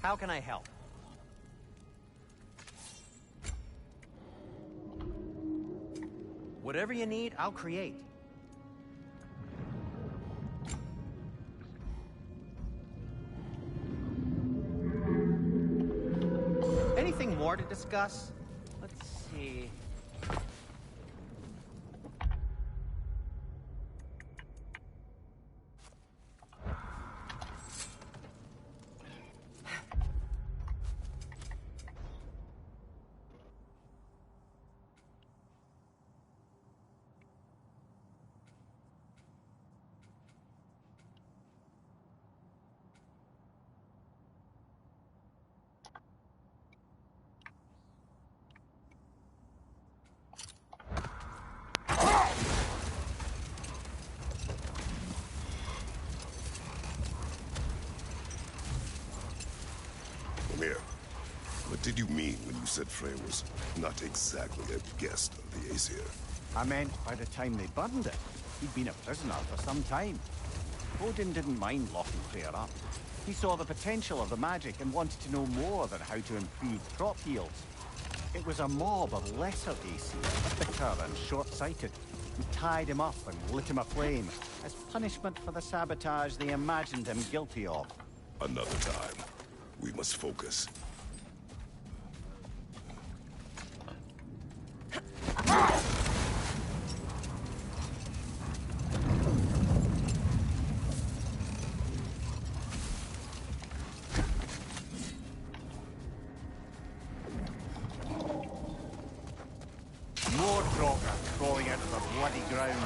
How can I help? Whatever you need, I'll create. Anything more to discuss? Let's see. What did you mean when you said Frey was not exactly a guest of the Aesir? I meant by the time they burned it, he'd been a prisoner for some time. Odin didn't mind locking Freyr up. He saw the potential of the magic and wanted to know more than how to improve crop yields. It was a mob of lesser Aesir, bitter and short-sighted, who tied him up and lit him aflame as punishment for the sabotage they imagined him guilty of. Another time. We must focus. More Draugr crawling out of the bloody ground.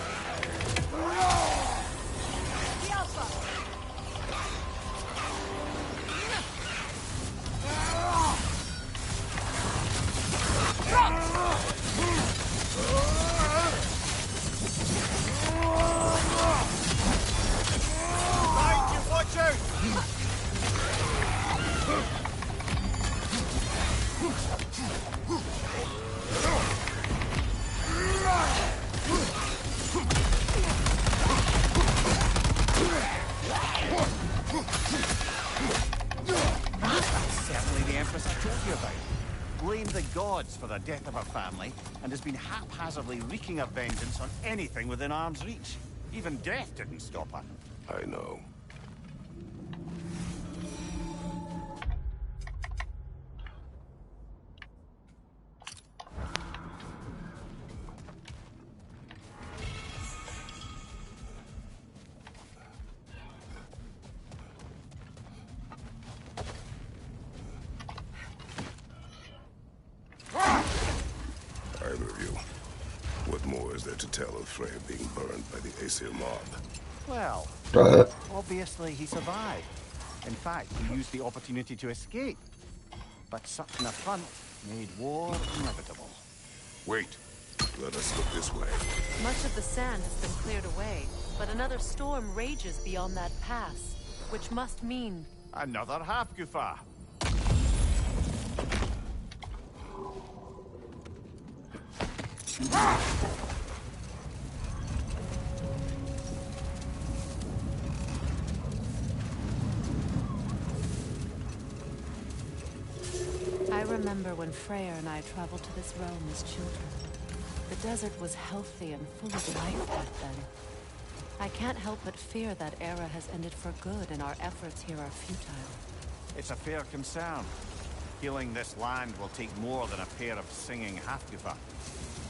Blamed the gods for the death of her family, and has been haphazardly wreaking her vengeance on anything within arm's reach. Even death didn't stop her. I know. To tell of Frey being burned by the Aesir mob. Well, obviously he survived. In fact, he used the opportunity to escape. But such an affront made war inevitable. Wait. Let us look this way. Much of the sand has been cleared away, but another storm rages beyond that pass, which must mean... another Hafgufa. I remember when Freyr and I traveled to this realm as children. The desert was healthy and full of life back then. I can't help but fear that era has ended for good and our efforts here are futile. It's a fair concern. Healing this land will take more than a pair of singing Hafgufa.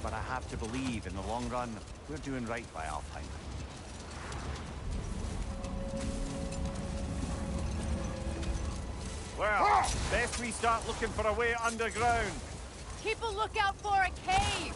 But I have to believe in the long run, we're doing right by Alfheim. Well, best we start looking for a way underground. Keep a lookout for a cave!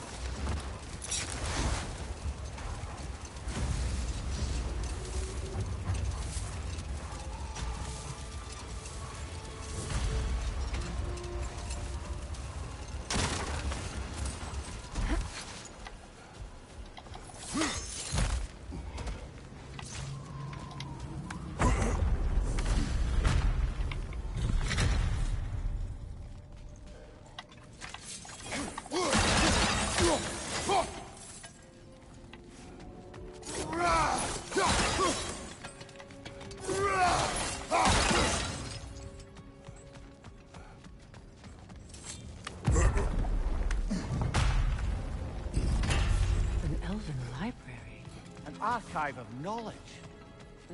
archive of knowledge.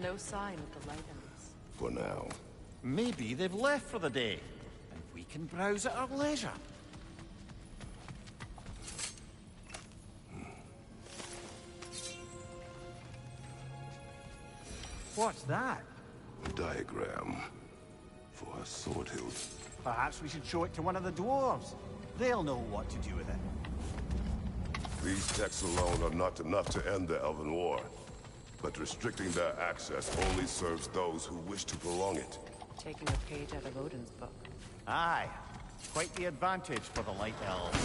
No sign of the Lighthouse. For now. Maybe they've left for the day, and we can browse at our leisure. What's that? A diagram for a sword hilt. Perhaps we should show it to one of the dwarves. They'll know what to do with it. These texts alone are not enough to end the Elven War. But restricting their access only serves those who wish to prolong it. Taking a page out of Odin's book. Aye. Quite the advantage for the Light Elves.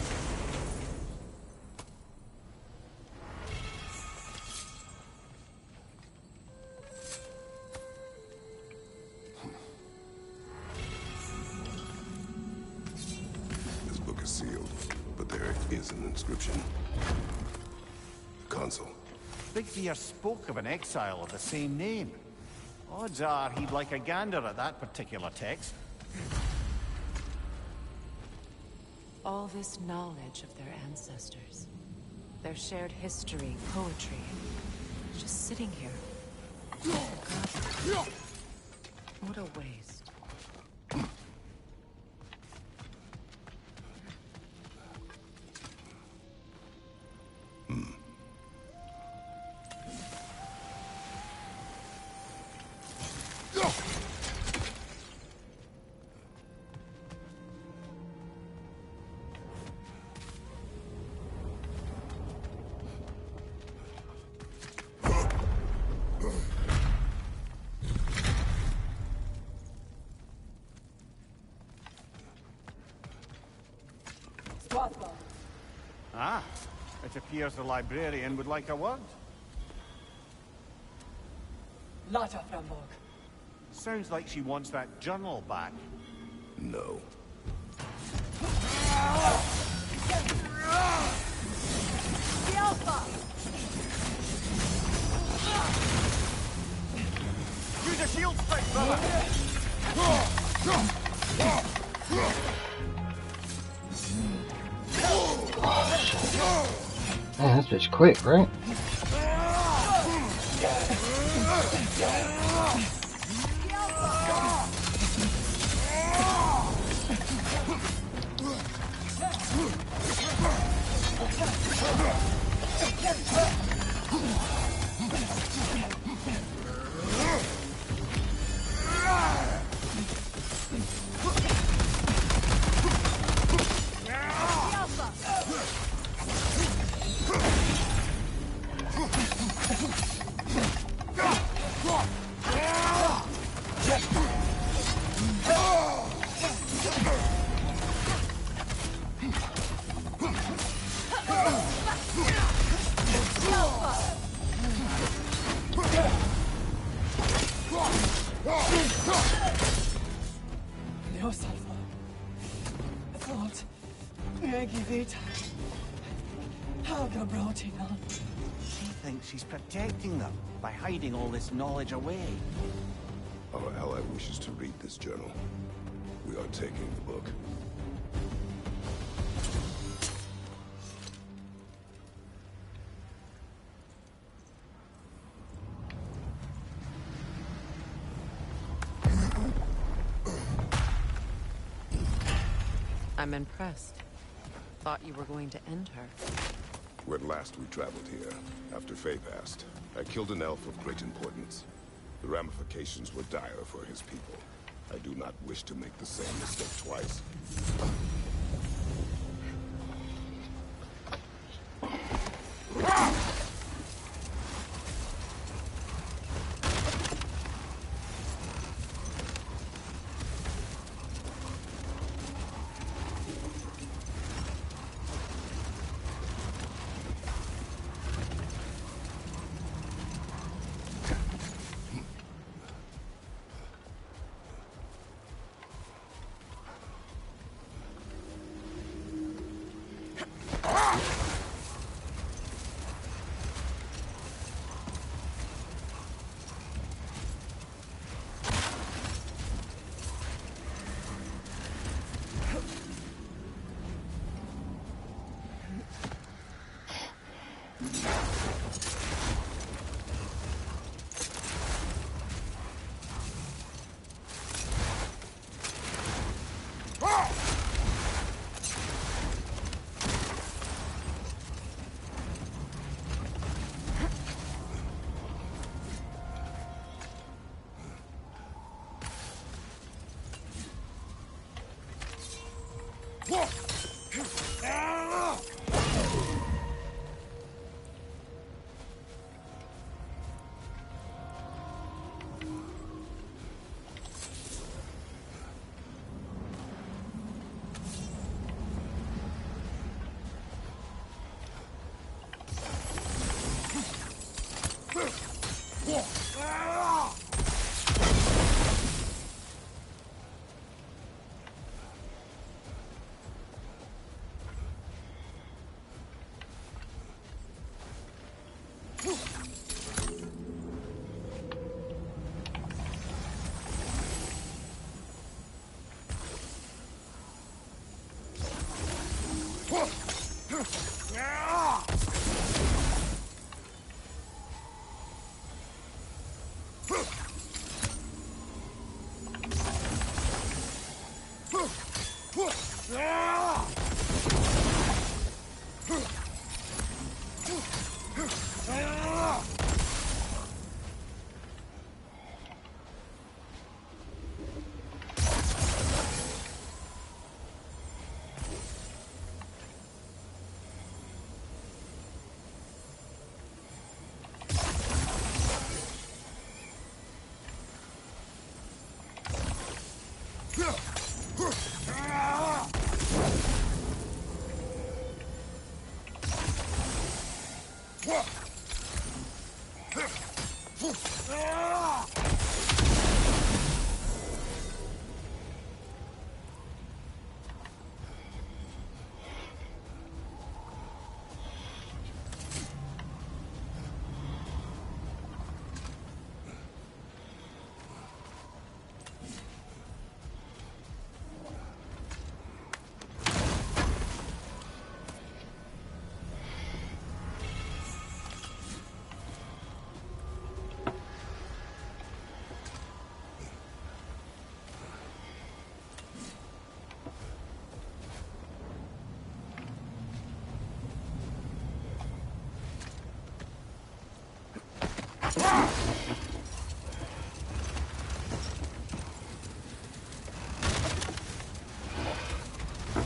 This book is sealed, but there is an inscription. Consul. Bigbear spoke of an exile of the same name. Odds are he'd like a gander at that particular text. All this knowledge of their ancestors. Their shared history, poetry. Just sitting here. What a waste. Ah, it appears the librarian would like a word. Lata Framborg. Sounds like she wants that journal back. No. Use a shield strike, brother! Man, this bitch quick, right? Leosalva. Thought. Megivita. Haga Brotinan. She thinks she's protecting them by hiding all this knowledge away. Our ally wishes to read this journal. We are taking the book. I'm impressed. Thought you were going to end her. When last we traveled here, after Faye passed, I killed an elf of great importance. The ramifications were dire for his people. I do not wish to make the same mistake twice.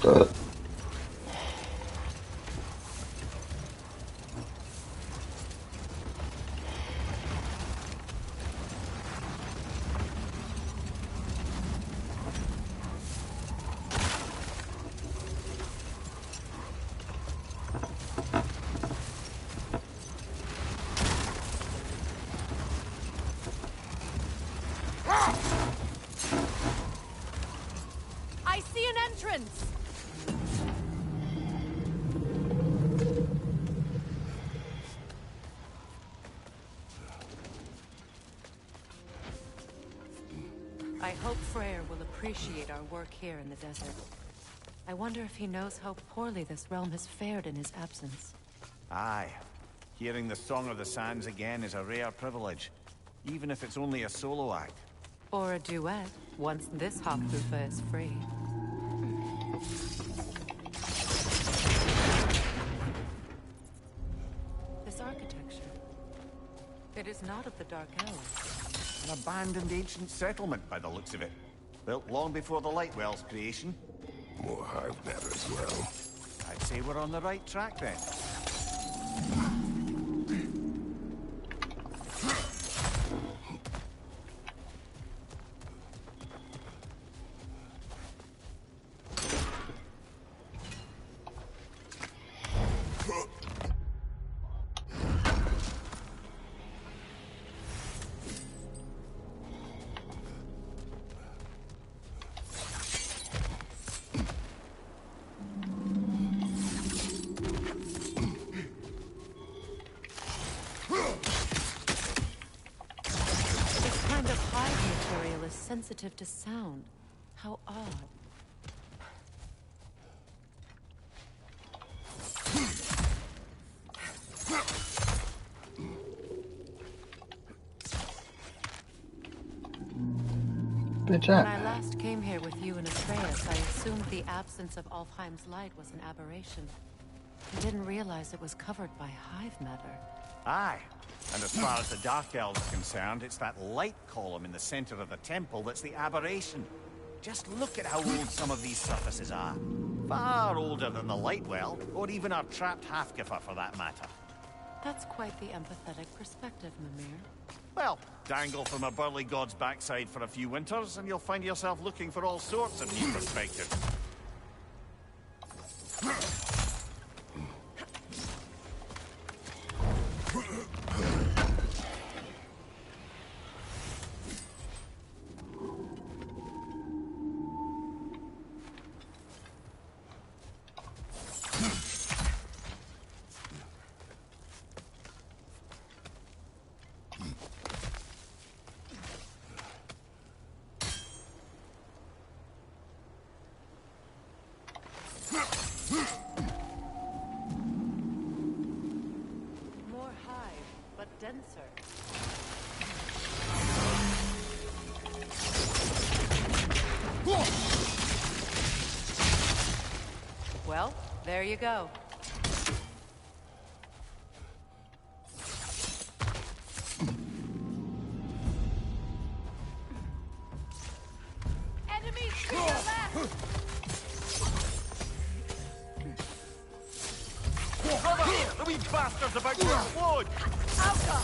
Good. I see an entrance! I hope Freyr will appreciate our work here in the desert. I wonder if he knows how poorly this realm has fared in his absence. Aye. Hearing the Song of the Sands again is a rare privilege, even if it's only a solo act. Or a duet, once this Hofrufa is free. This architecture. It is not of the Dark Elves. An abandoned ancient settlement, by the looks of it. Built long before the Lightwell's creation. More hive matter as well. I'd say we're on the right track then. Sensitive to sound. How odd. Good job. When I last came here with you and Atreus, I assumed the absence of Alfheim's light was an aberration. I didn't realize it was covered by hive matter. Aye. And as far as the Dark Elves are concerned, it's that light column in the center of the temple that's the aberration. Just look at how old some of these surfaces are. Far older than the Lightwell, or even our trapped Halfgifer for that matter. That's quite the empathetic perspective, Mimir. Well, dangle from a burly god's backside for a few winters, and you'll find yourself looking for all sorts of new perspectives. There you go. Enemies to your left! Brother! The wee bastard's about to explode! Alka!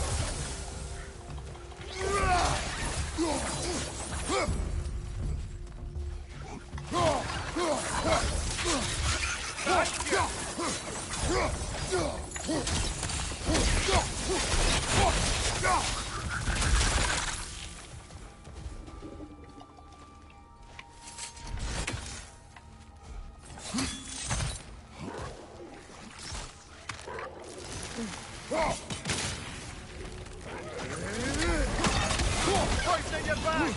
Hoisting your back!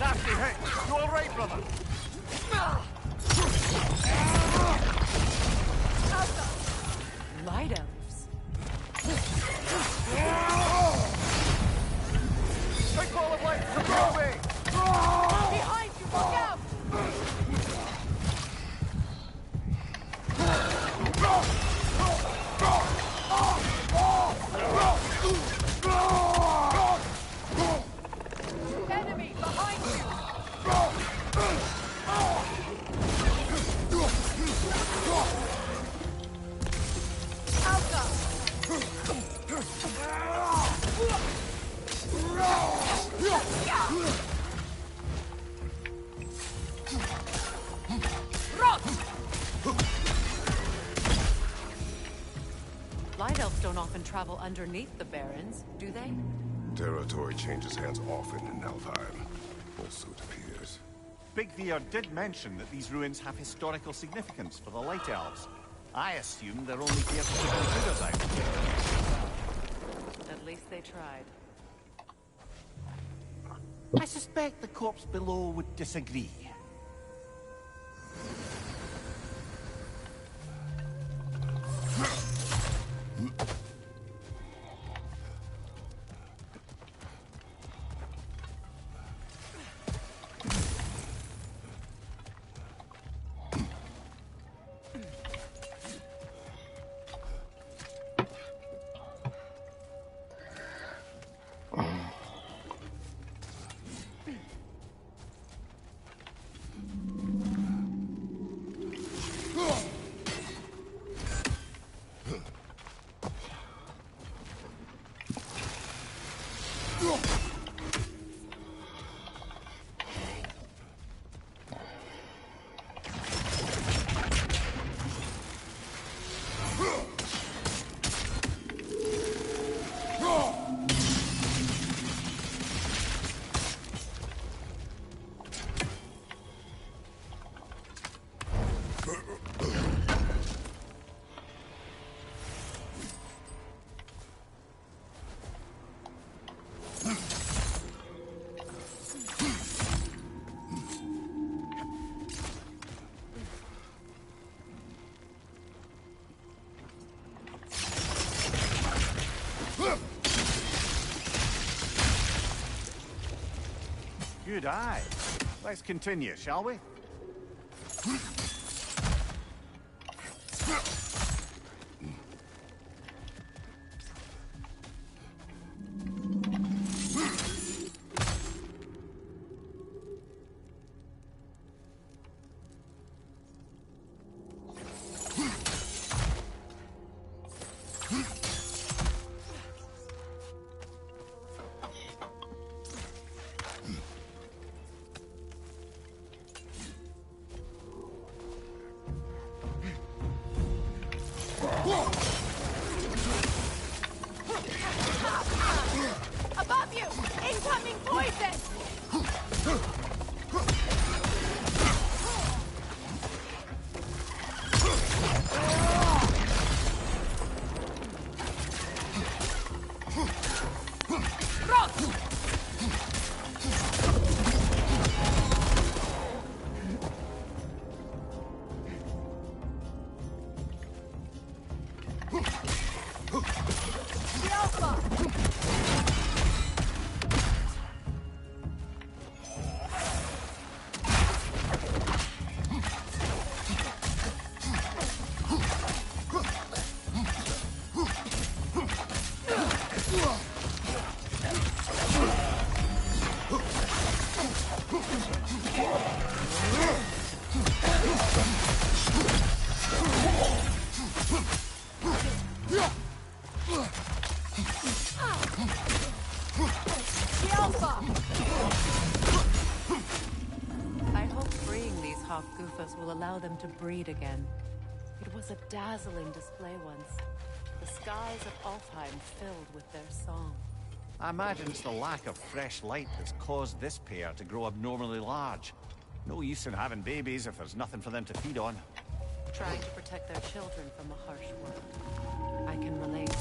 Nasty hit! You all right, brother? Light elves. Big ball of light! Come your way! Behind you! Look out! Enemy behind you! Light elves don't often travel underneath the barrens, do they? Territory changes hands often in Alfheim. Also it appears. Big Veer did mention that these ruins have historical significance for the Light Elves. I assume they're only here to keep intruders out. At least they tried. I suspect the corpse below would disagree. Good eye. Let's continue, shall we? Above you! Incoming poison! I hope freeing these Hawk-Goofas will allow them to breed again. It was a dazzling display once. The skies of Alfheim filled with their song. I imagine it's the lack of fresh light that's caused this pair to grow abnormally large. No use in having babies if there's nothing for them to feed on. Trying to protect their children from a harsh world. I can relate.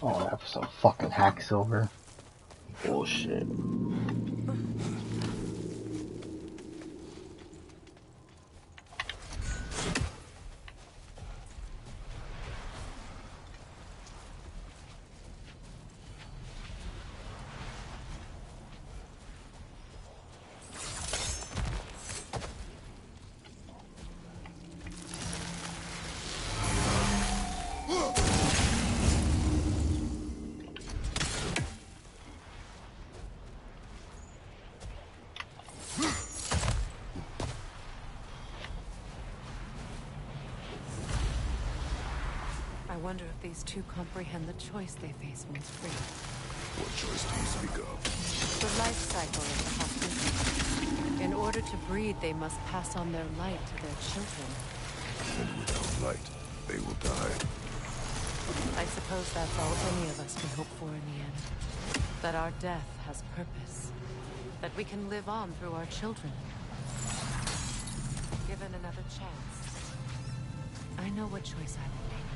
Oh, that was some fucking hack silver. Bullshit. I wonder if these two comprehend the choice they face once free. What choice do you speak of? The life cycle of the Hospitium. In order to breed, they must pass on their light to their children. And without light, they will die. I suppose that's all any of us can hope for in the end. That our death has purpose. That we can live on through our children. Given another chance, I know what choice I will make.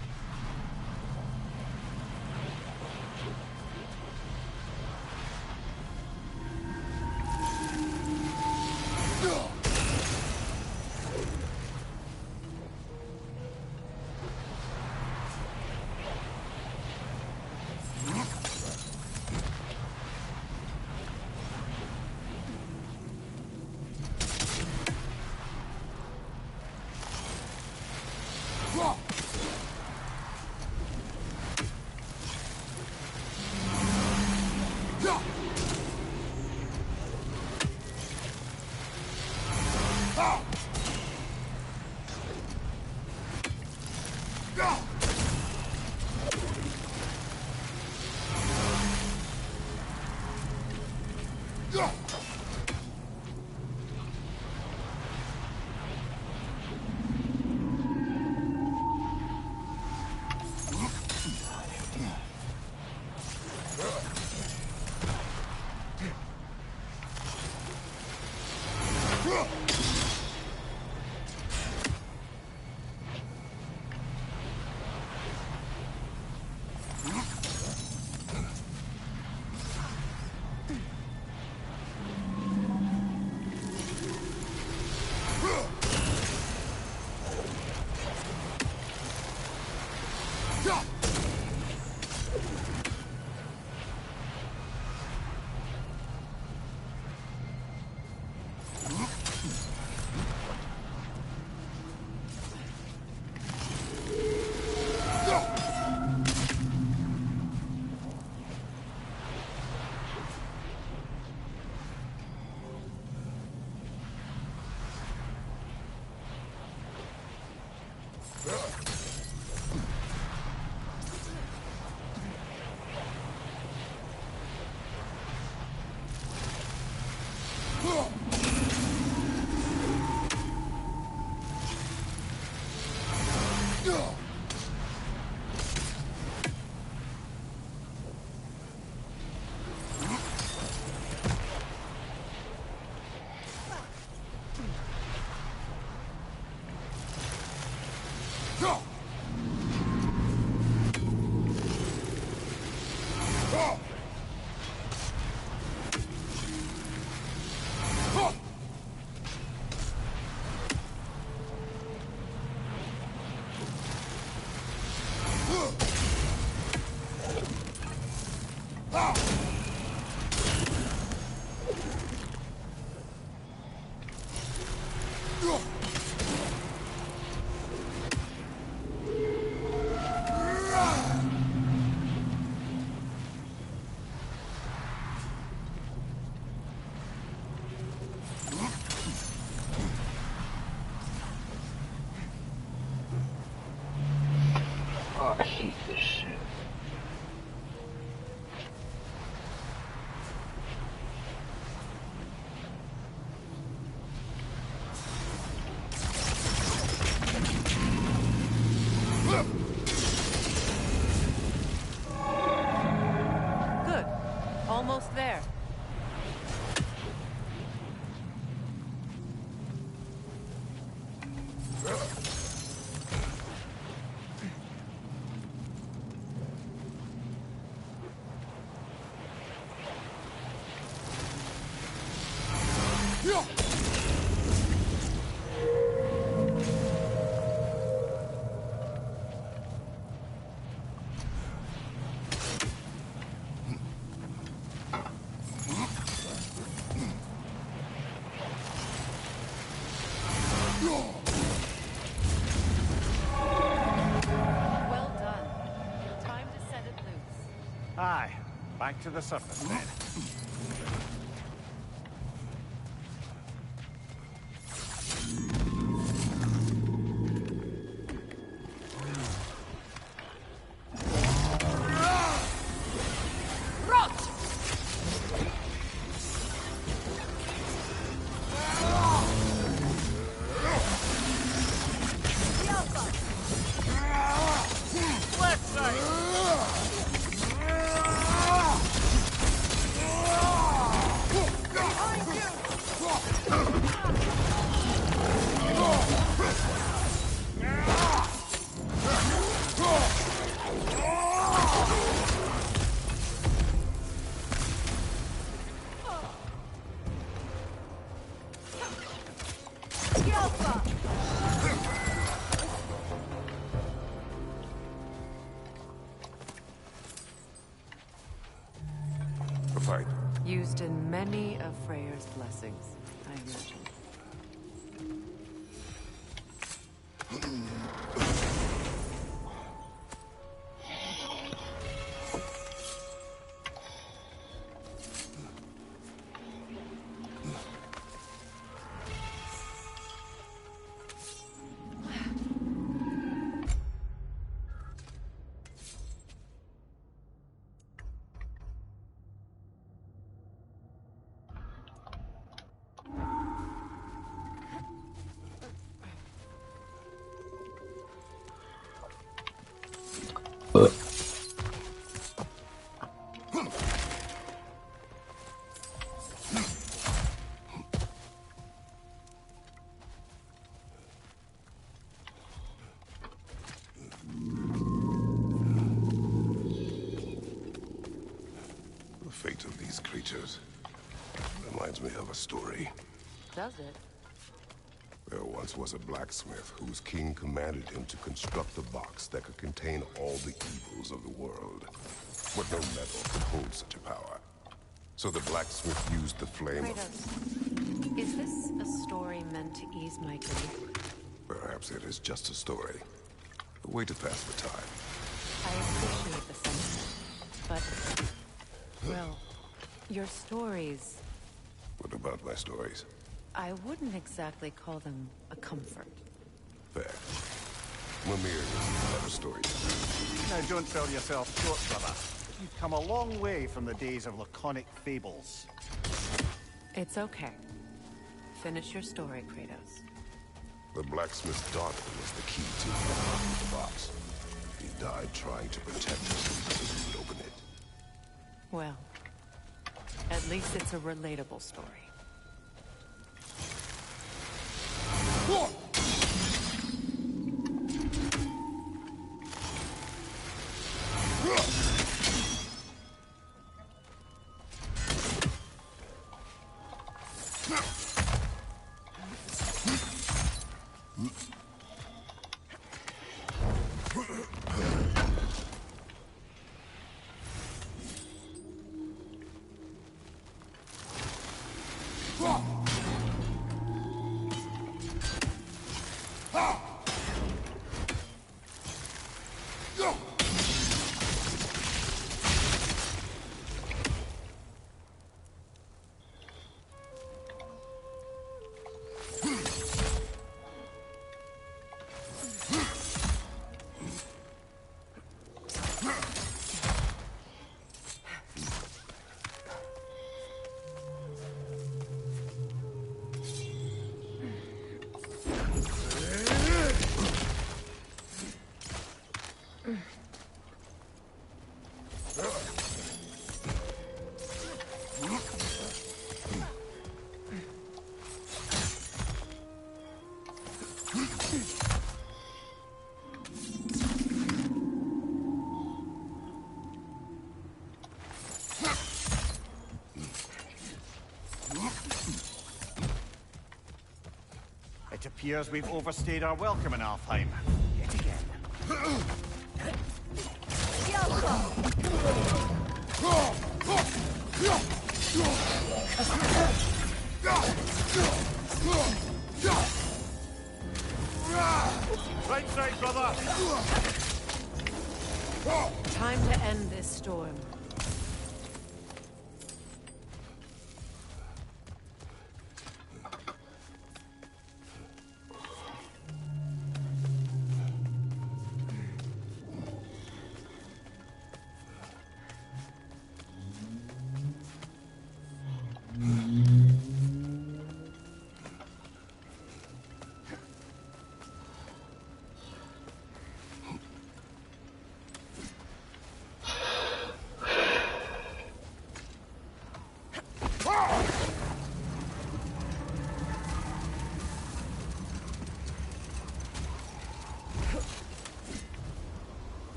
Oh, I hate this shit. Good. Almost there. back to the surface then. Fight. Used in many of Freyr's blessings, I imagine. The fate of these creatures reminds me of a story. Does it? There once was a blacksmith whose king commanded him to construct a box that could contain all the evils of the world. But no metal could hold such a power. So the blacksmith used the flame of... Kratos, is this a story meant to ease my grief? Perhaps it is just a story. A way to pass the time. I appreciate the sentiment, but... well, your stories... What about my stories? I wouldn't exactly call them a comfort. Fair. Mimir is a better storyteller. Now don't sell yourself short, brother. You've come a long way from the days of laconic fables. It's okay. Finish your story, Kratos. The blacksmith's daughter was the key to unlocking the box. He died trying to protect her so he could open it. Well, at least it's a relatable story. It appears we've overstayed our welcome in Alfheim. Yet again. Right side, brother! Time to end this storm.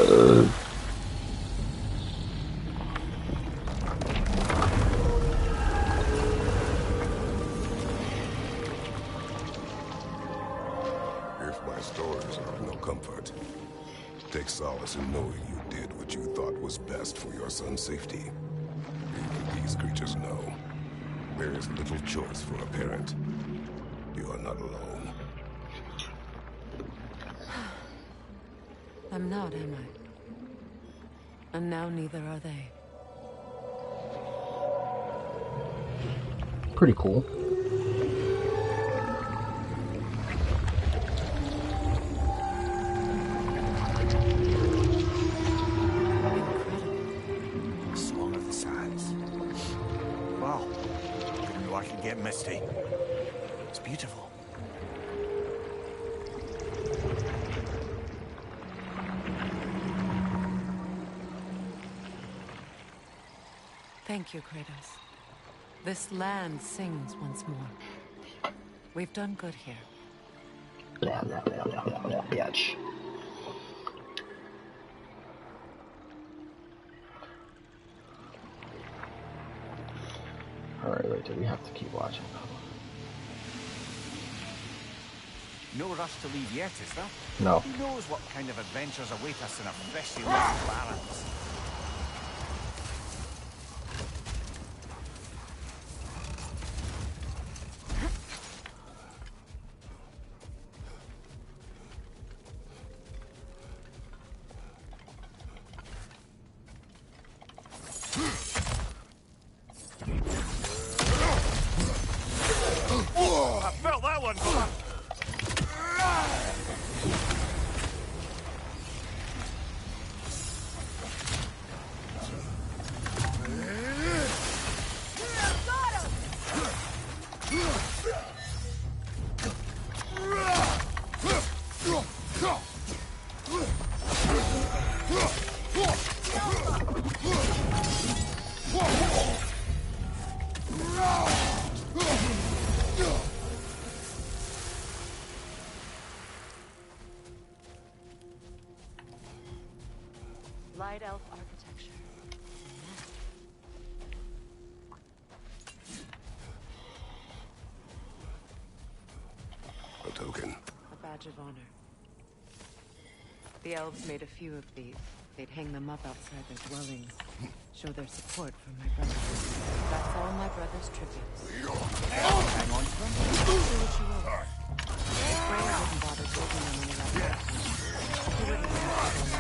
If my stories are of no comfort, take solace in knowing you did what you thought was best for your son's safety. Even these creatures know. There is little choice for a parent. You are not alone. I'm not, am I? And now neither are they. Pretty cool. Song of the Sands. Wow. Didn't know I could get misty. It's beautiful. Thank you, Kratos. This land sings once more. We've done good here. Blah, blah, blah, blah, blah, blah, bitch. Alright, wait, do we have to keep watching? No rush to leave yet, is there? No. Who knows what kind of adventures await us in a freshly lit Clarence? I felt that one, fella. Light elf architecture. A token. A badge of honor. The elves made a few of these. They'd hang them up outside their dwellings. Show their support for my brother. That's all my brother's tributes. Hang on to them. Do what you will. Freya wouldn't bother building them any less. He wouldn't have to.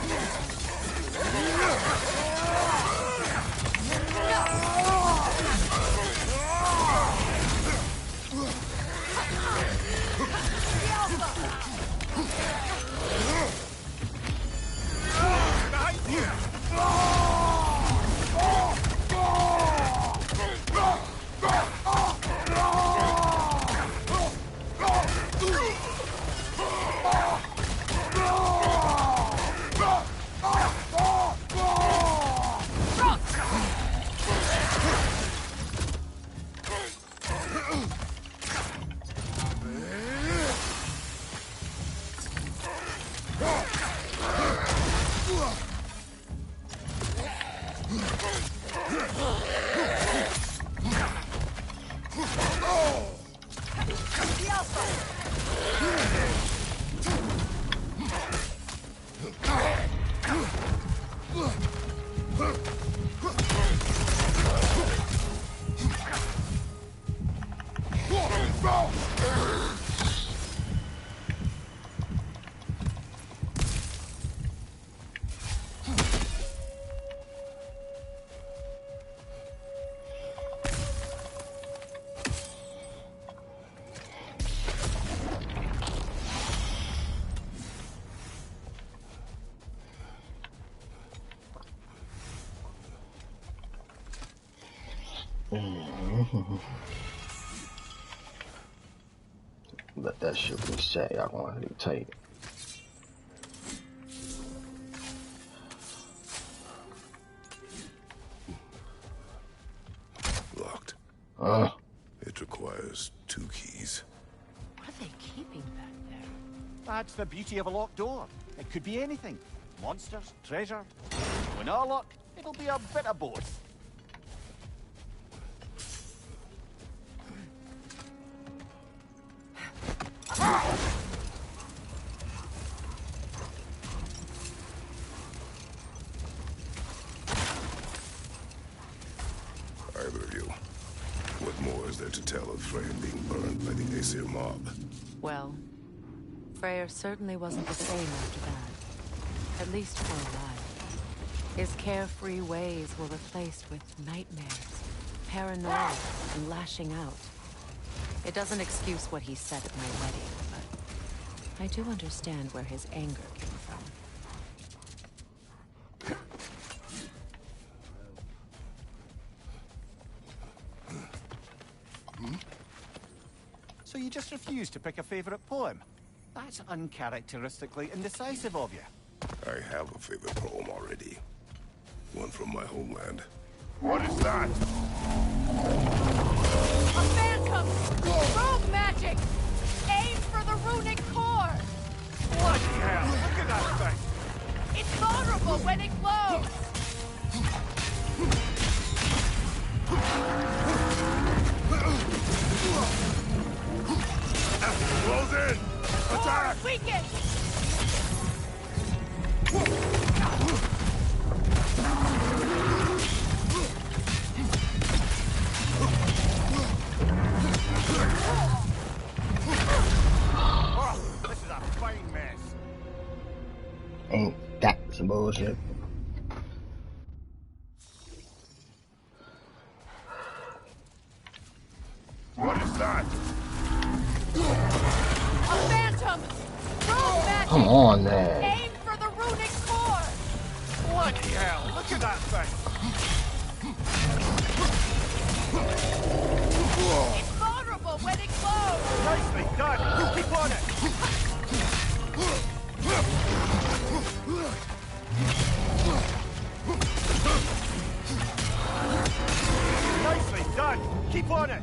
Let that shit be set. Y'all gonna do tight. Locked. It requires 2 keys. What are they keeping back there? That's the beauty of a locked door. It could be anything. Monsters? Treasure? With our luck, it'll be a bit of both. Either of you. What more is there to tell of Freyr being burned by the Aesir mob? Well, Freyr certainly wasn't the same after that. At least for a while. His carefree ways were replaced with nightmares, paranoia, and lashing out. It doesn't excuse what he said at my wedding, but I do understand where his anger came from. So you just refuse to pick a favorite poem? That's uncharacteristically indecisive of you. I have a favorite poem already. One from my homeland. What is that? A phantom! Rogue magic! Aim for the runic core! Bloody hell! Look at that thing! It's vulnerable when it glows! Close in! Attack! Core weakened! Oh, this is a fine mess. Ain't that some bullshit? What is that? A phantom! Rogue magic! Come on, man. Aim for the runic core! Bloody hell! Look at that thing! It's vulnerable when it glows! Nicely done! Keep on it! Nicely done! Keep on it!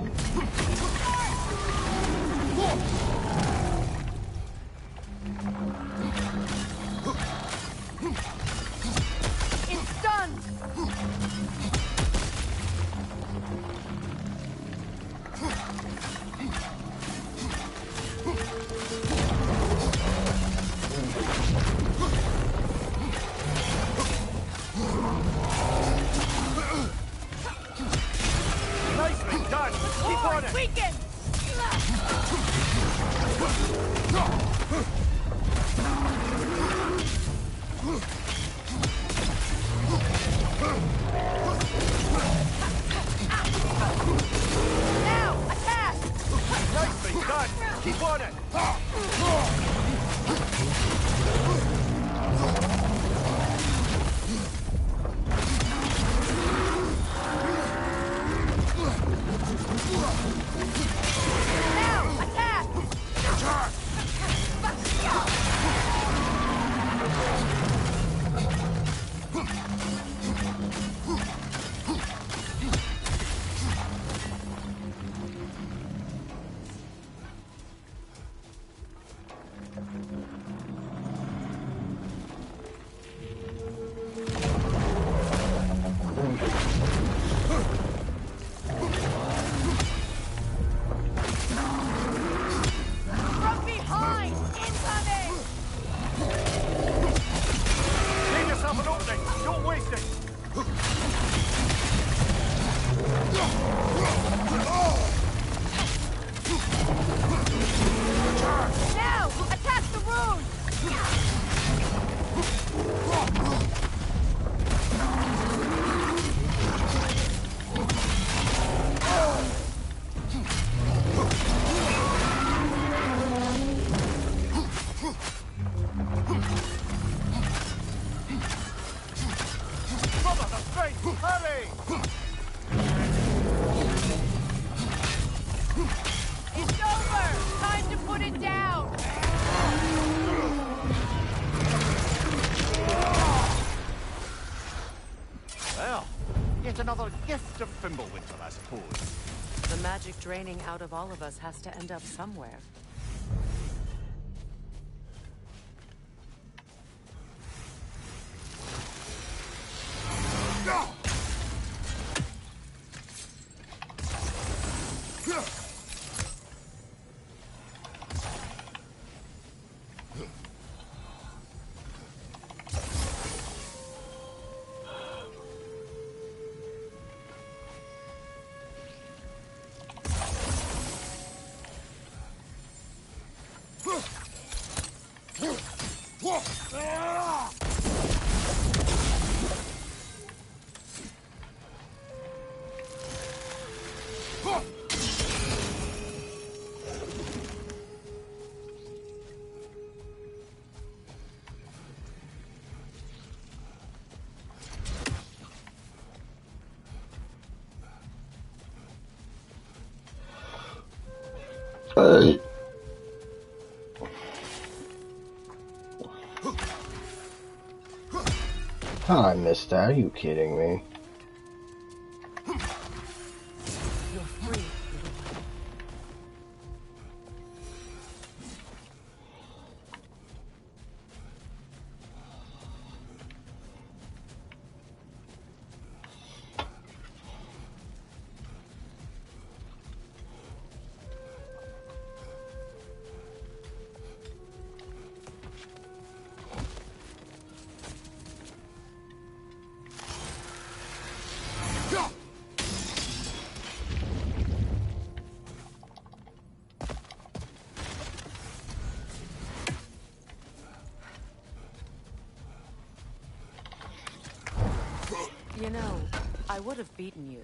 It's stunned! Nicely done! Keep on it! Weakened! Now, attack! Nicely done! Keep on it! Now, attack! From behind! Incoming! Leave yourself an opening! Don't waste it! Now, attack the rune! Brother, the strength! Hurry! It's over! Time to put it down! Well, yet another gift of Fimbulwinter, I suppose. The magic draining out of all of us has to end up somewhere. Oh, I missed that. Are you kidding me? You're free, little one. You know, I would have beaten you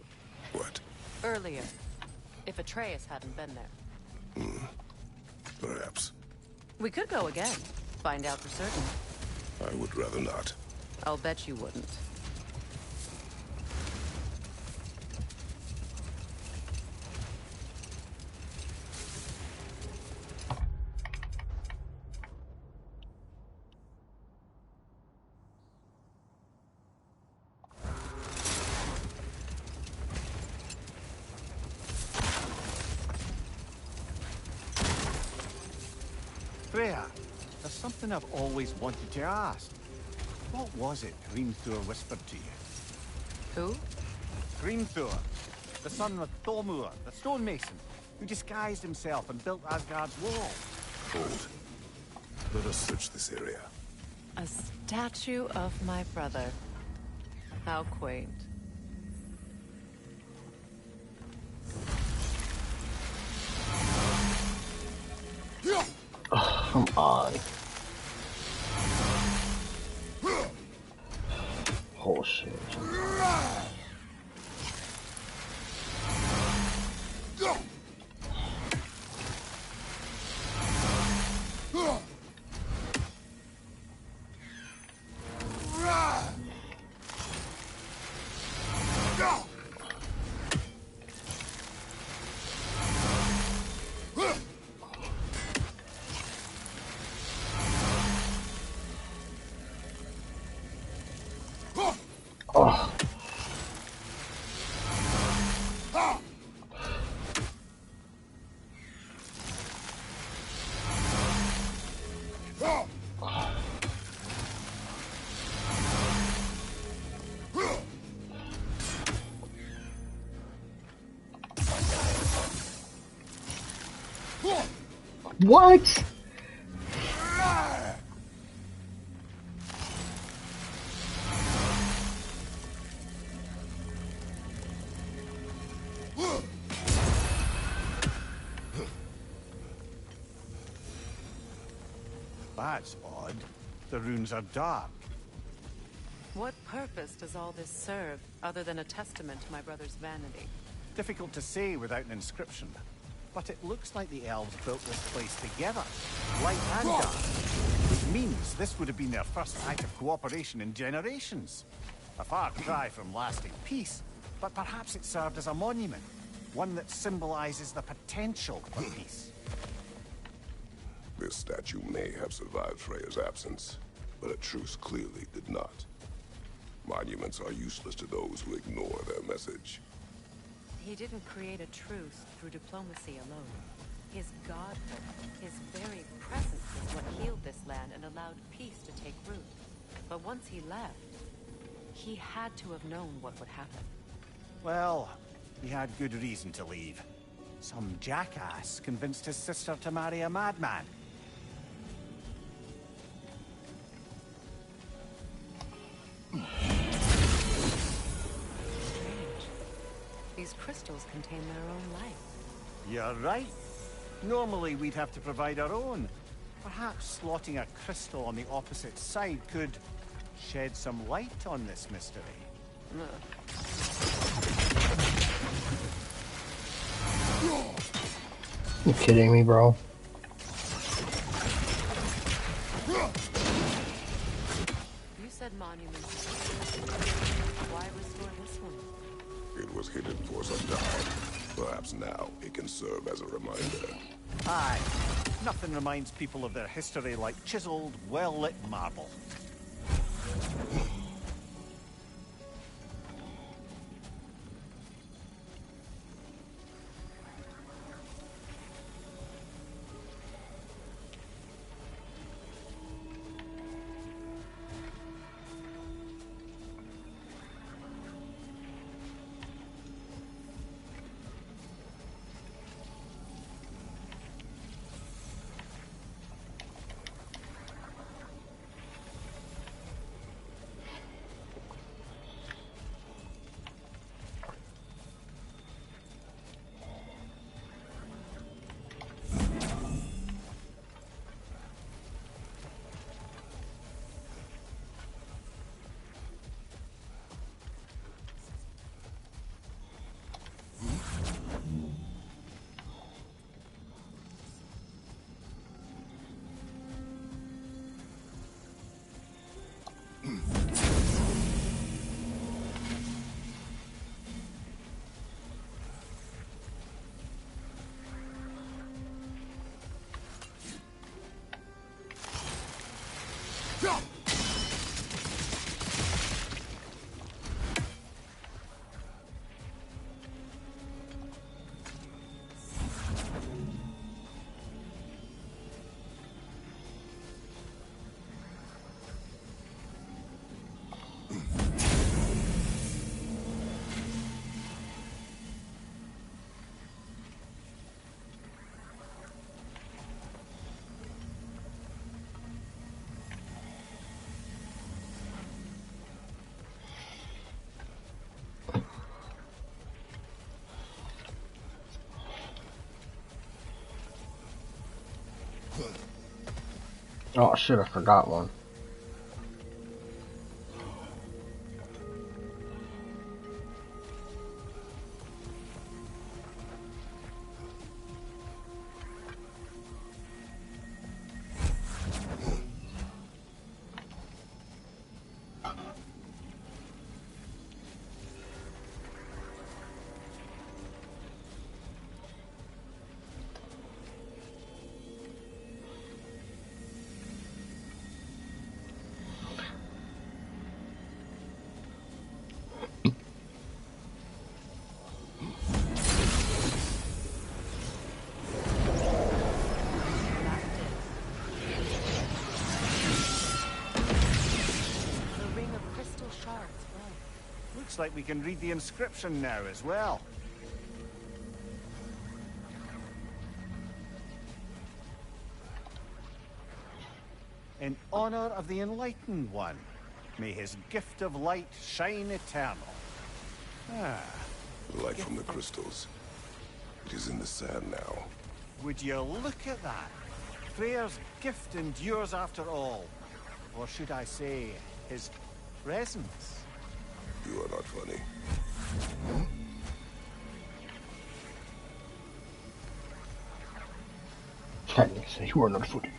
What? earlier if Atreus hadn't been there. Perhaps. We could go again, find out for certain. I would rather not. I'll bet you wouldn't. Freya, there's something I've always wanted to ask. What was it Hrimthur whispered to you? Who? Hrimthur, the son of Thormur, the stonemason, who disguised himself and built Asgard's wall. Hold. Let us search this area. A statue of my brother. How quaint. Oh, come on. Oh shit. Oh. What? That's odd. The runes are dark. What purpose does all this serve, other than a testament to my brother's vanity? Difficult to say without an inscription. But it looks like the elves built this place together, light and dark. Which means this would have been their first act of cooperation in generations. A far cry from lasting peace, but perhaps it served as a monument. One that symbolizes the potential for peace. This statue may have survived Freya's absence, but a truce clearly did not. Monuments are useless to those who ignore their message. He didn't create a truce through diplomacy alone. His godhood, his very presence is what healed this land and allowed peace to take root. But once he left, he had to have known what would happen. Well, he had good reason to leave. Some jackass convinced his sister to marry a madman. These crystals contain their own life. You're right. Normally we'd have to provide our own. Perhaps slotting a crystal on the opposite side could shed some light on this mystery. You kidding me, bro? You said monuments. Why restore this one? It was hidden for some time. Perhaps now it can serve as a reminder. Aye. Nothing reminds people of their history like chiseled, well-lit marble. Oh shit, I forgot one. Looks like we can read the inscription now as well. In honor of the Enlightened One, may his gift of light shine eternal. Ah. The light from the crystals. It is in the sand now. Would you look at that? Freyr's gift endures after all. Or should I say, his presence? You are not funny. I didn't say you are not funny.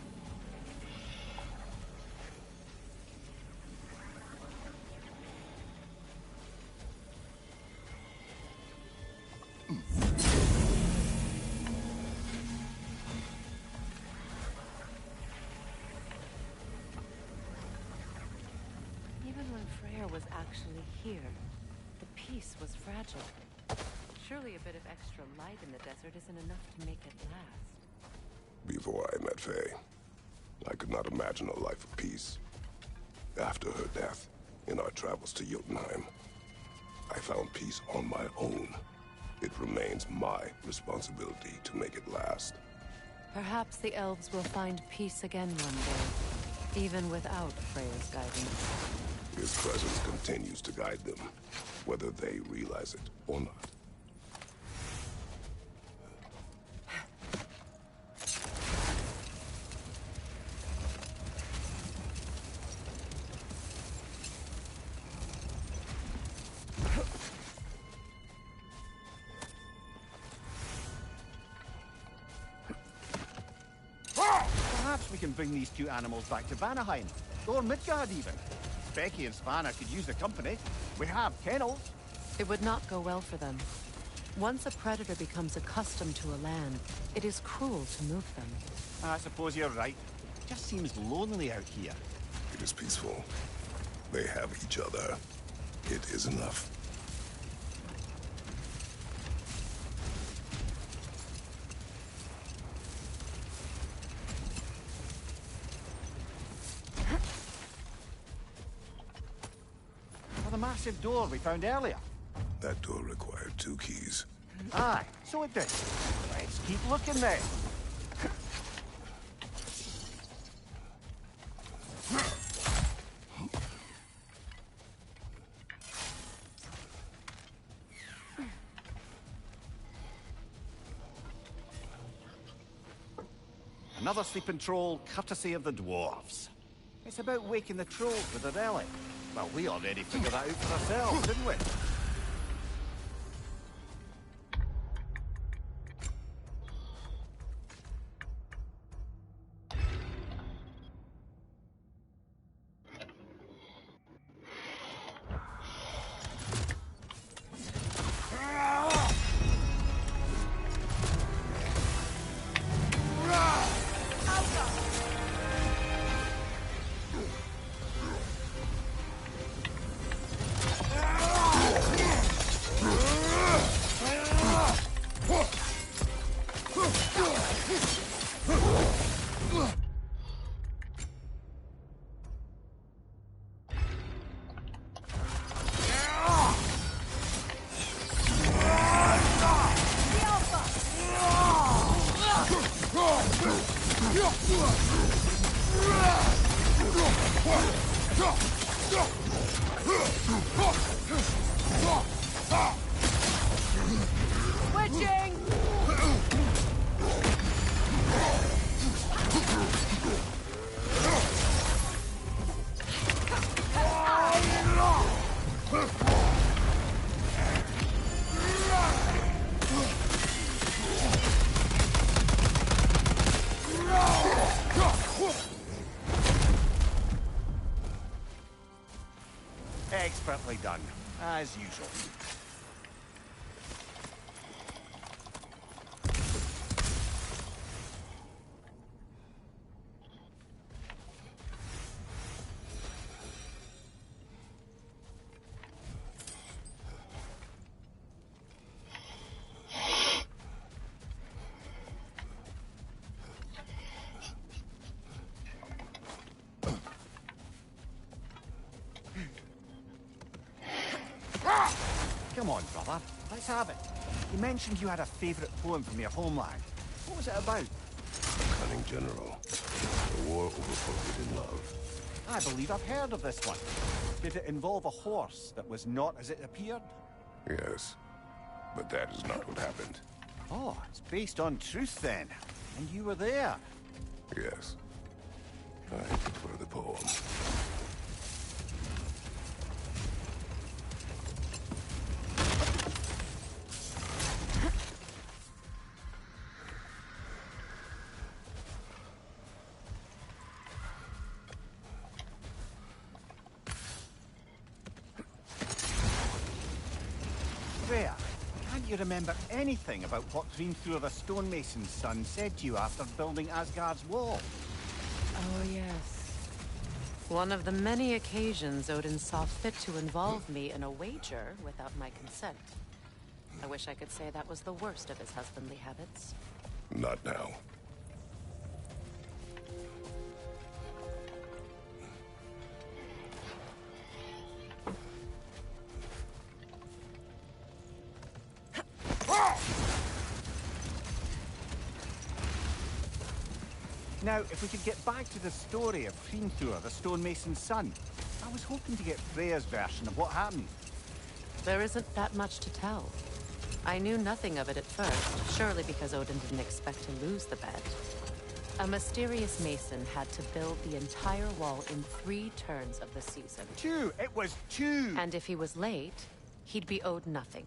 Actually here. The peace was fragile. Surely a bit of extra light in the desert isn't enough to make it last. Before I met Faye, I could not imagine a life of peace. After her death, in our travels to Jotunheim, I found peace on my own. It remains my responsibility to make it last. Perhaps the elves will find peace again one day, even without Freyr's guidance. His presence continues to guide them, whether they realize it or not. we can bring these two animals back to Vanaheim. Or Midgard, even. Becky and Spanner could use the company. We have kennels. It would not go well for them. Once a predator becomes accustomed to a land, it is cruel to move them. I suppose you're right. It just seems lonely out here. It is peaceful. They have each other. It is enough. For the massive door we found earlier. That door required 2 keys. Aye, so it did. Let's keep looking then. Another sleeping troll, courtesy of the dwarves. It's about waking the trolls with a relic. Well, we already figured that out for ourselves, didn't we? Switching! Expertly done, as usual. Come on, brother. Let's have it. You mentioned you had a favourite poem from your homeland. What was it about? A cunning general. A war over forbidden love. I believe I've heard of this one. Did it involve a horse that was not as it appeared? Yes. But that is not what happened. Oh, it's based on truth then. And you were there. Yes. I prefer the poem. Freya, can't you remember anything about what Hrimthur the stonemason's son said to you after building Asgard's wall? Oh, yes. One of the many occasions Odin saw fit to involve me in a wager without my consent. I wish I could say that was the worst of his husbandly habits. Not now. Now, if we could get back to the story of Hrimthur, the stonemason's son, I was hoping to get Freya's version of what happened. There isn't that much to tell. I knew nothing of it at first, surely because Odin didn't expect to lose the bet. A mysterious mason had to build the entire wall in 3 turns of the season. 2! It was 2! And if he was late, he'd be owed nothing.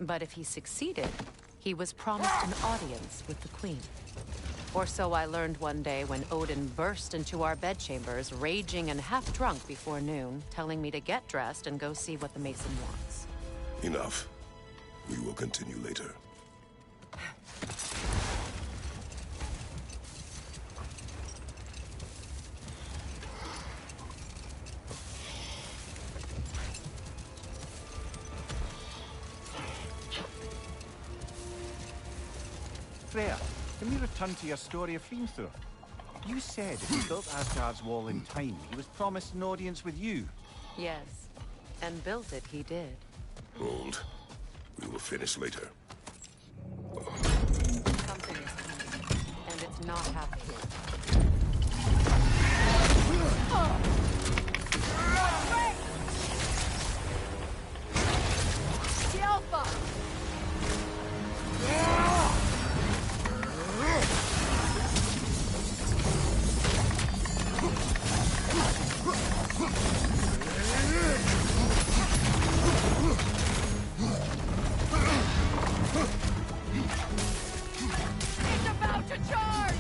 But if he succeeded, he was promised an audience with the queen. Or so I learned one day when Odin burst into our bedchambers, raging and half drunk before noon, telling me to get dressed and go see what the Mason wants. Enough. We will continue later. Freya, can we return to your story of Hrimthur? You said if he built Asgard's wall in time, he was promised an audience with you. Yes, and built it he did. Hold. We will finish later. Something is coming, and it's not happening. The Alpha! He's about to charge!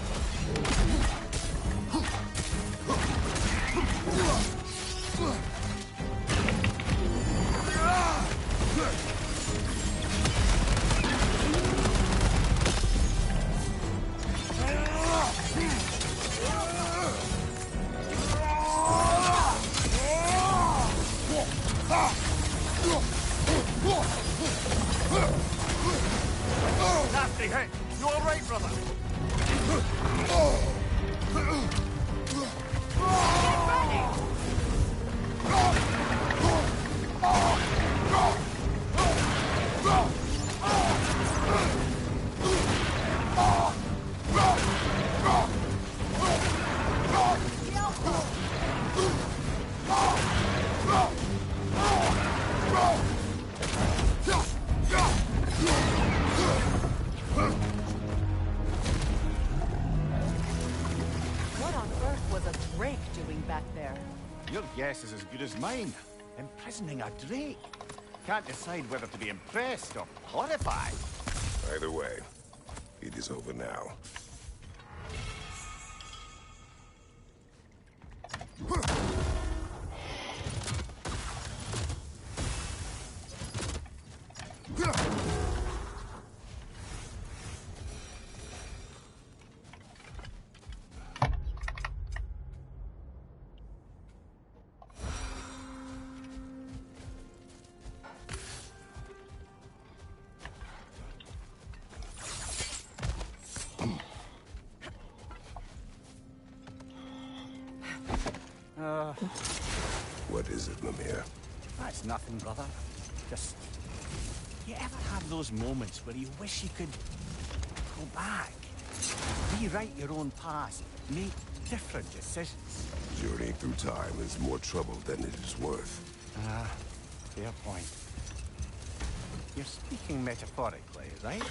Nasty hit! You alright, brother? What on earth was a Drake doing back there? Your guess is as good as mine. Imprisoning a Drake. Can't decide whether to be impressed or horrified. Either way, it is over now. What is it, Mimir? That's nothing, brother. Just... You ever have those moments where you wish you could go back? Rewrite your own past, make different decisions. Journeying through time is more trouble than it is worth. Fair point. You're speaking metaphorically, right?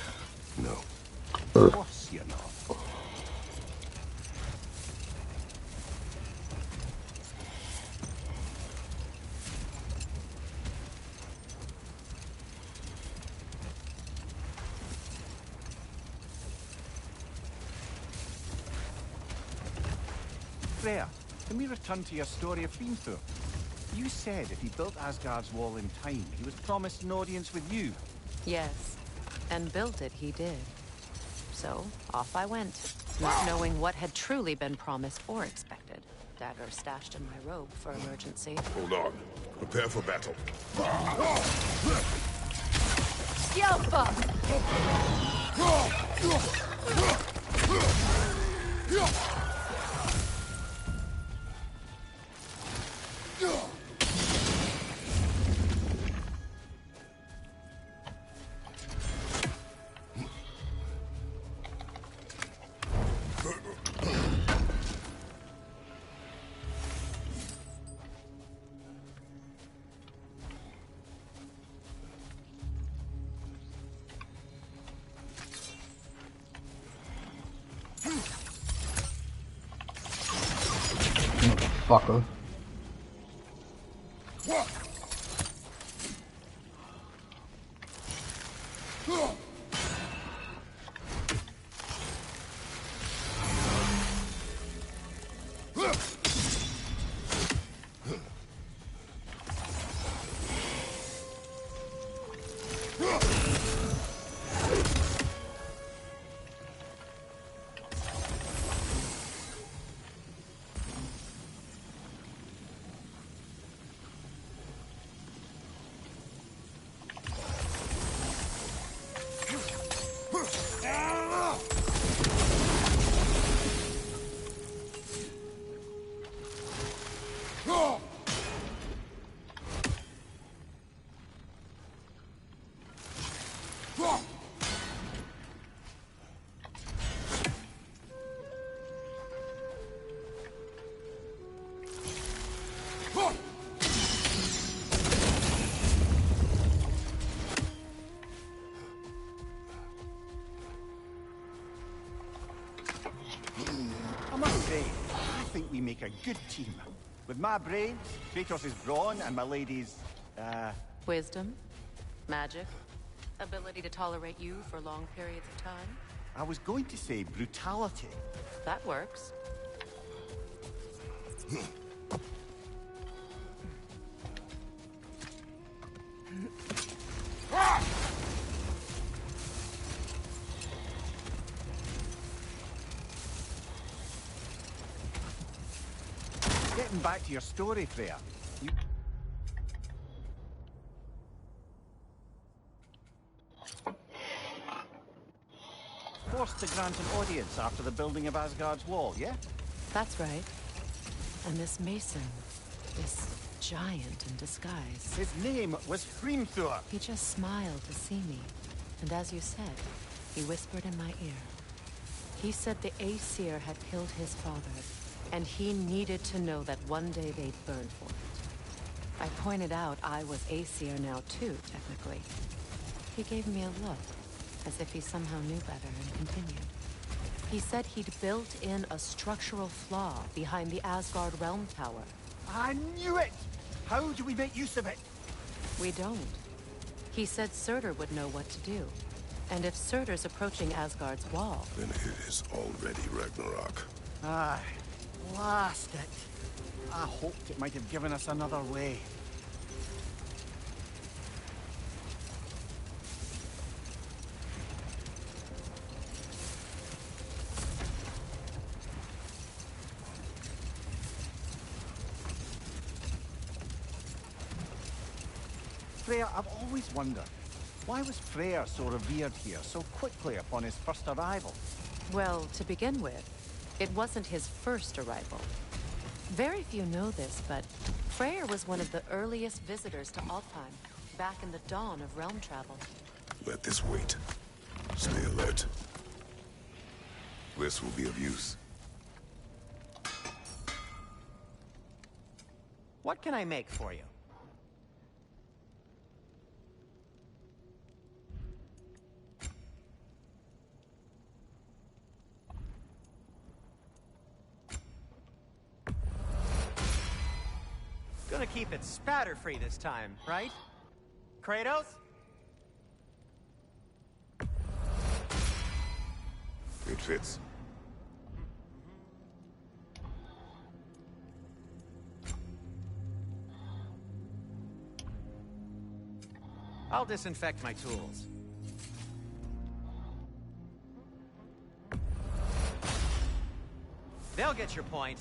No. Of course you're not. Freya, can we return to your story of Hrimthur? You said if he built Asgard's wall in time, he was promised an audience with you. Yes, and built it he did. So, off I went, not knowing what had truly been promised or expected. Dagger stashed in my robe for emergency. Hold on. Prepare for battle. The Alpha! Fucker. we make a good team. With my brains, Kratos' brawn, and my lady's, Wisdom, magic, ability to tolerate you for long periods of time. I was going to say brutality. That works. Getting back to your story, Freya. You... forced to grant an audience after the building of Asgard's wall, yeah? That's right. And this Mason, this giant in disguise, His name was Hrimthur. he just smiled to see me. And as you said, he whispered in my ear. He said the Aesir had killed his father, and he needed to know that one day they'd burn for it. I pointed out I was Aesir now too, technically. He gave me a look, as if he somehow knew better, and continued. He said he'd built in a structural flaw behind the Asgard Realm Tower. I knew it! How do we make use of it? We don't. He said Surtur would know what to do. And if Surtur's approaching Asgard's wall, Then it is already Ragnarok. Aye, blast it. I hoped it might have given us another way. Freya, I've always wondered, why was Freyr so revered here so quickly upon his first arrival? well, to begin with, it wasn't his first arrival. Very few know this, but Freyr was one of the earliest visitors to Alfheim, back in the dawn of realm travel. Let this wait. Stay alert. This will be of use. What can I make for you? Gonna keep it spatter-free this time, right? Kratos? It fits. I'll disinfect my tools. They'll get your point.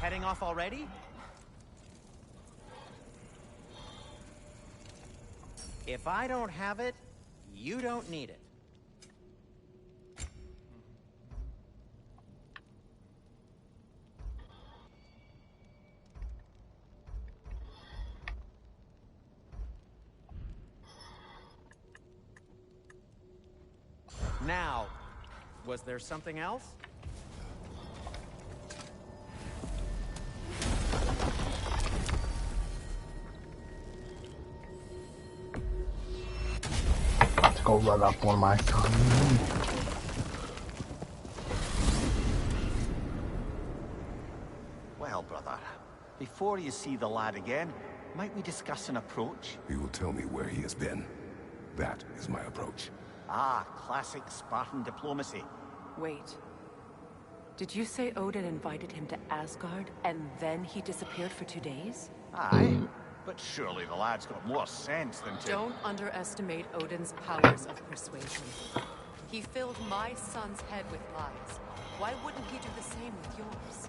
Heading off already? If I don't have it, you don't need it. Now, was there something else? Let's go run up on my son. Well, brother, before you see the lad again, might we discuss an approach? He will tell me where he has been. That is my approach. Ah, classic Spartan diplomacy. Wait. Did you say Odin invited him to Asgard, and then he disappeared for 2 days? Aye, but surely the lad's got more sense than to... Don't underestimate Odin's powers of persuasion. He filled my son's head with lies. Why wouldn't he do the same with yours?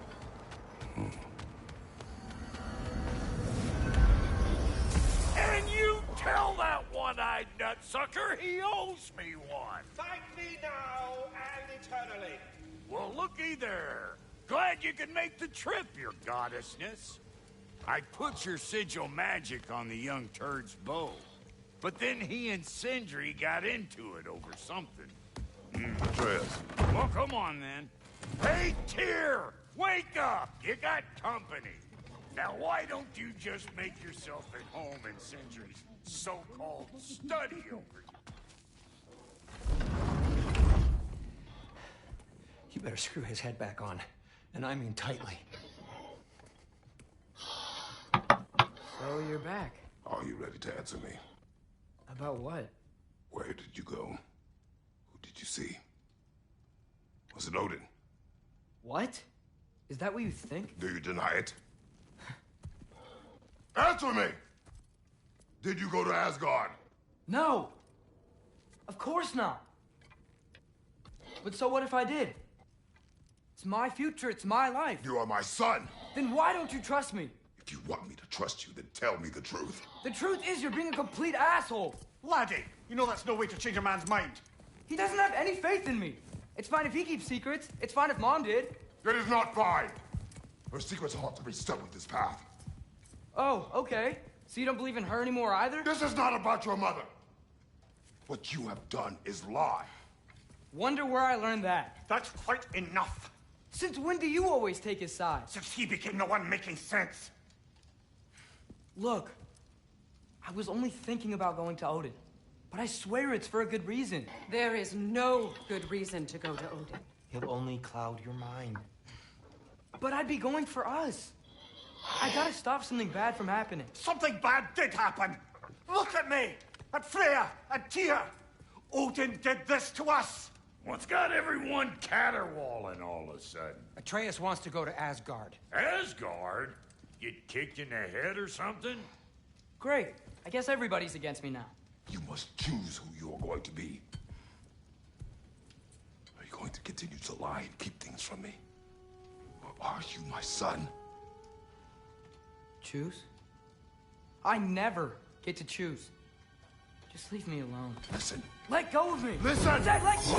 And you tell that one-eyed nutsucker he owes me one. Thank me now and eternally. Well, looky there. Glad you can make the trip, your goddessness. I put your sigil magic on the young turd's bow. But then he and Sindri got into it over something. Atreus. Well, come on, then. Hey, Tyr! Wake up! You got company. Now, why don't you just make yourself at home in Sindri's so-called study over here? You better screw his head back on. And I mean tightly. So you're back. Are you ready to answer me? About what? Where did you go? Who did you see? Was it Odin? What? Is that what you think? Do you deny it? Answer me! Did you go to Asgard? No! Of course not! But so what if I did? It's my future, it's my life. You are my son! Then why don't you trust me? If you want me to trust you, then tell me the truth. The truth is you're being a complete asshole! Laddie, you know that's no way to change a man's mind. He doesn't have any faith in me. It's fine if he keeps secrets. It's fine if Mom did. It is not fine! Her secrets ought to be stuck with this path. Oh, okay. So you don't believe in her anymore either? This is not about your mother. What you have done is lie. Wonder where I learned that. That's quite enough. Since when do you always take his side? Since he became the one making sense. Look, I was only thinking about going to Odin. But I swear it's for a good reason. There is no good reason to go to Odin. He'll only cloud your mind. But I'd be going for us. I gotta stop something bad from happening. Something bad did happen. Look at me, at Freya, and Tyr. Odin did this to us. What's got everyone caterwauling all of a sudden? Atreus wants to go to Asgard. Asgard? Get kicked in the head or something? Great. I guess everybody's against me now. You must choose who you are going to be. Are you going to continue to lie and keep things from me? Or are you my son? Choose? I never get to choose. Just leave me alone. Listen. Let go of me! Listen! Dad, let go!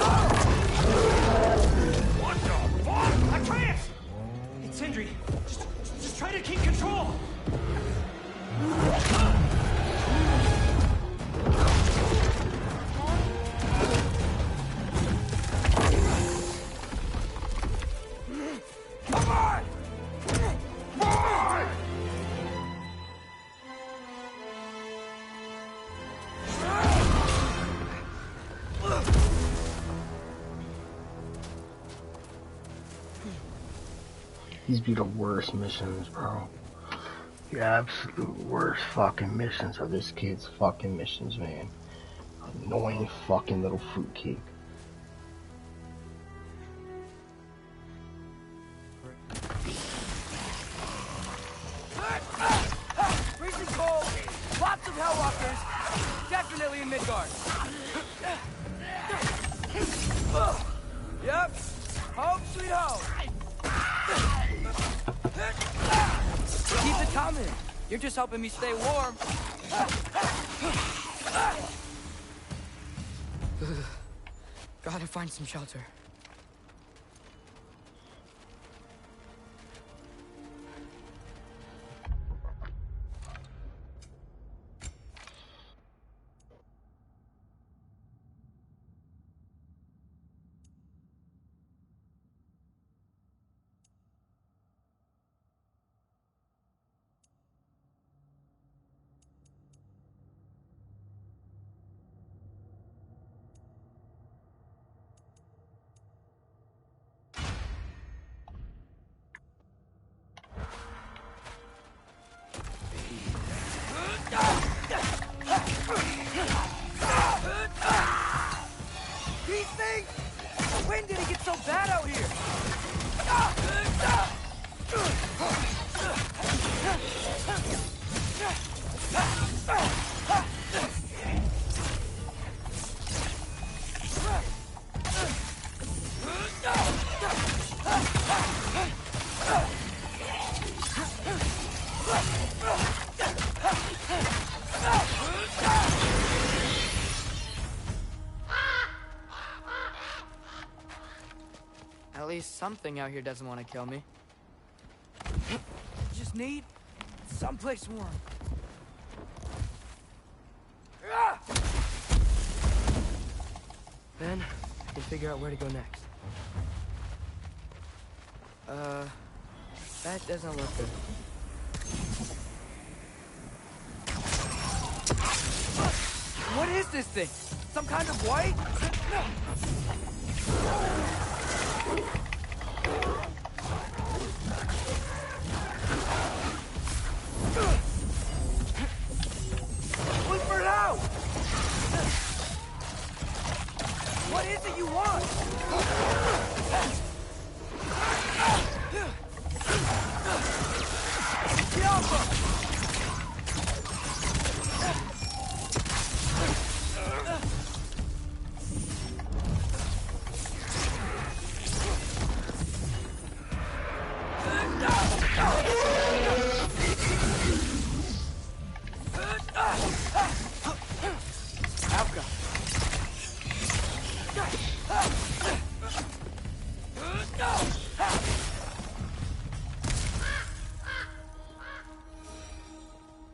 What the fuck? Atreus! It's Sindri. Just try to keep control! Come on! Boy! These be the worst missions, bro. The absolute worst fucking missions are this kid's fucking missions, man. Annoying fucking little fruitcake. Freezing cold, lots of Hellwalkers, definitely in Midgard. Yep, home sweet home. Keep it coming. You're just helping me stay warm. Gotta find some shelter. These things! When did it get so bad out here? least something out here doesn't want to kill me. Just need someplace warm. Then I can figure out where to go next. That doesn't look good. What is this thing? Some kind of white? Look for it out! What is it you want?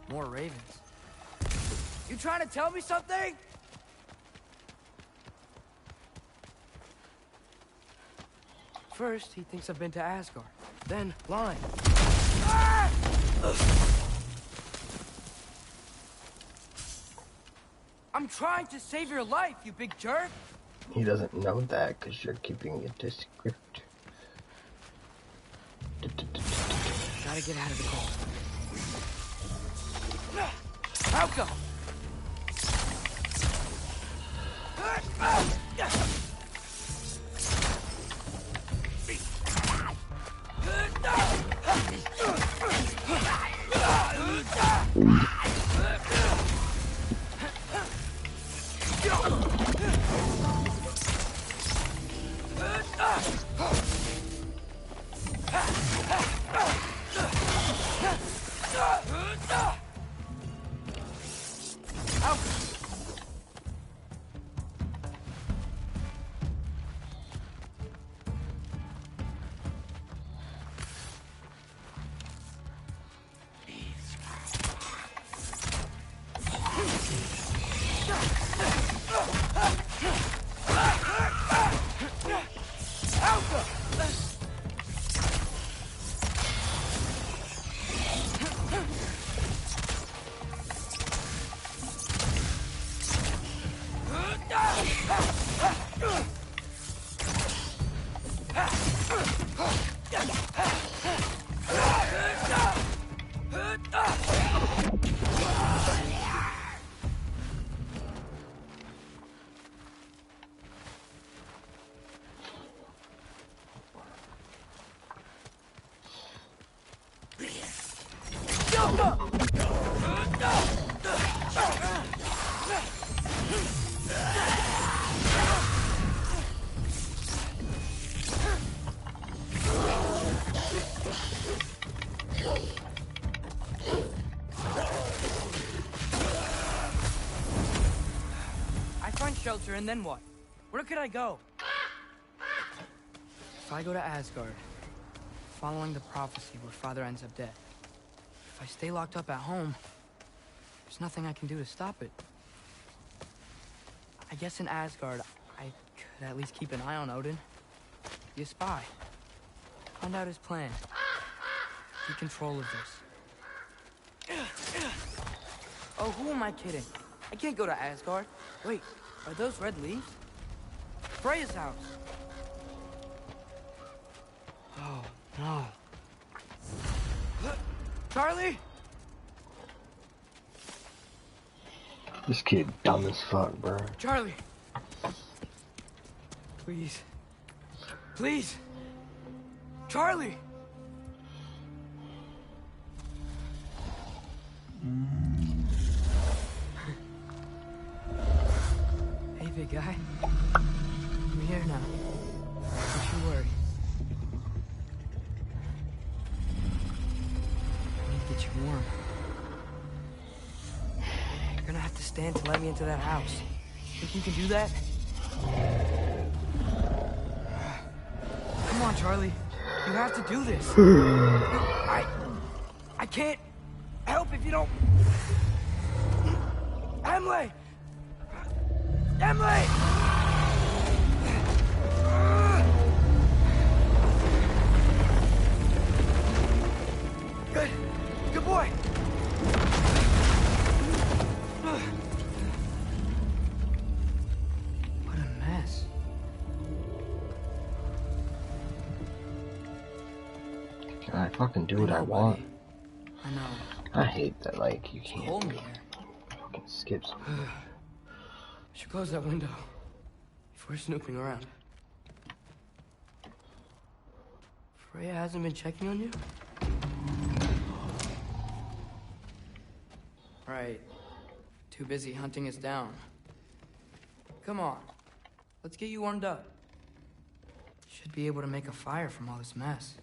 More ravens. You trying to tell me something? First, he thinks I've been to Asgard. Then, lying. Ah! I'm trying to save your life, you big jerk! He doesn't know that because you're keeping it discreet. Gotta get out of the cold. Falco! Shelter, and then what? Where could I go? If I go to Asgard, following the prophecy where Father ends up dead. If I stay locked up at home, there's nothing I can do to stop it. I guess in Asgard, I could at least keep an eye on Odin. Be a spy. Find out his plan. Take control of this. Oh, who am I kidding? I can't go to Asgard. Wait. Are those red leaves? Freya's house. Oh, no. Charlie? This kid dumb as fuck, bro. Charlie. Please. Please. Charlie. Big guy, I'm here now. Don't you worry. I need to get you warm. You're gonna have to stand to let me into that house. Think you can do that? Come on. on, Charlie. You have to do this. I can't help if you don't... Emily! Emily! Good boy. What a mess. Can I fucking do what I want? I know. I hate that, like, you can't Hold me here. fucking skip something. I should close that window if we're snooping around. Freya hasn't been checking on you? Right. Too busy hunting us down. Come on. Let's get you warmed up. Should be able to make a fire from all this mess.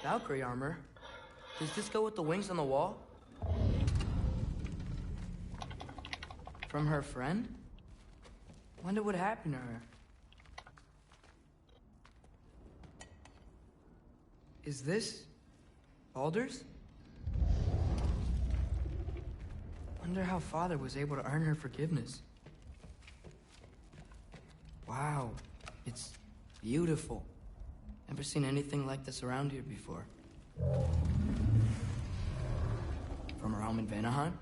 Valkyrie armor? Does this go with the wings on the wall? From her friend? Wonder what happened to her. Is this Baldur's? Wonder how Father was able to earn her forgiveness. Wow, it's beautiful. Never seen anything like this around here before. From her home in Vanaheim?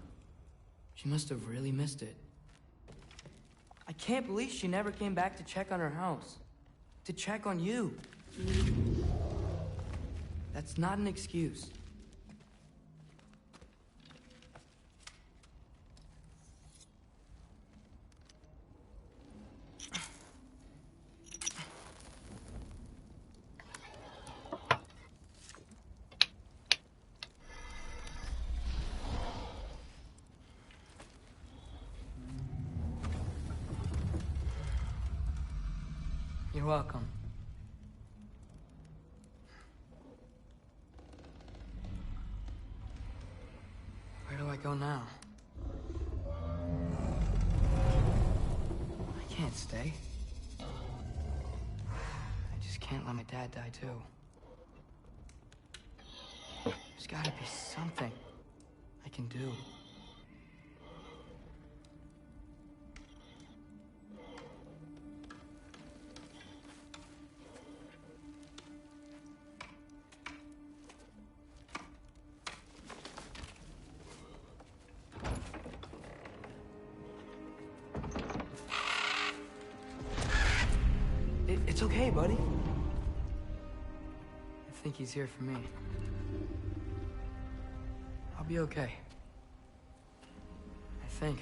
She must have really missed it. I can't believe she never came back to check on her house. To check on you. That's not an excuse. You're welcome. Where do I go now? I can't stay. I just can't let my dad die too. There's gotta be something I can do. It's okay, buddy. I think he's here for me. I'll be okay. I think.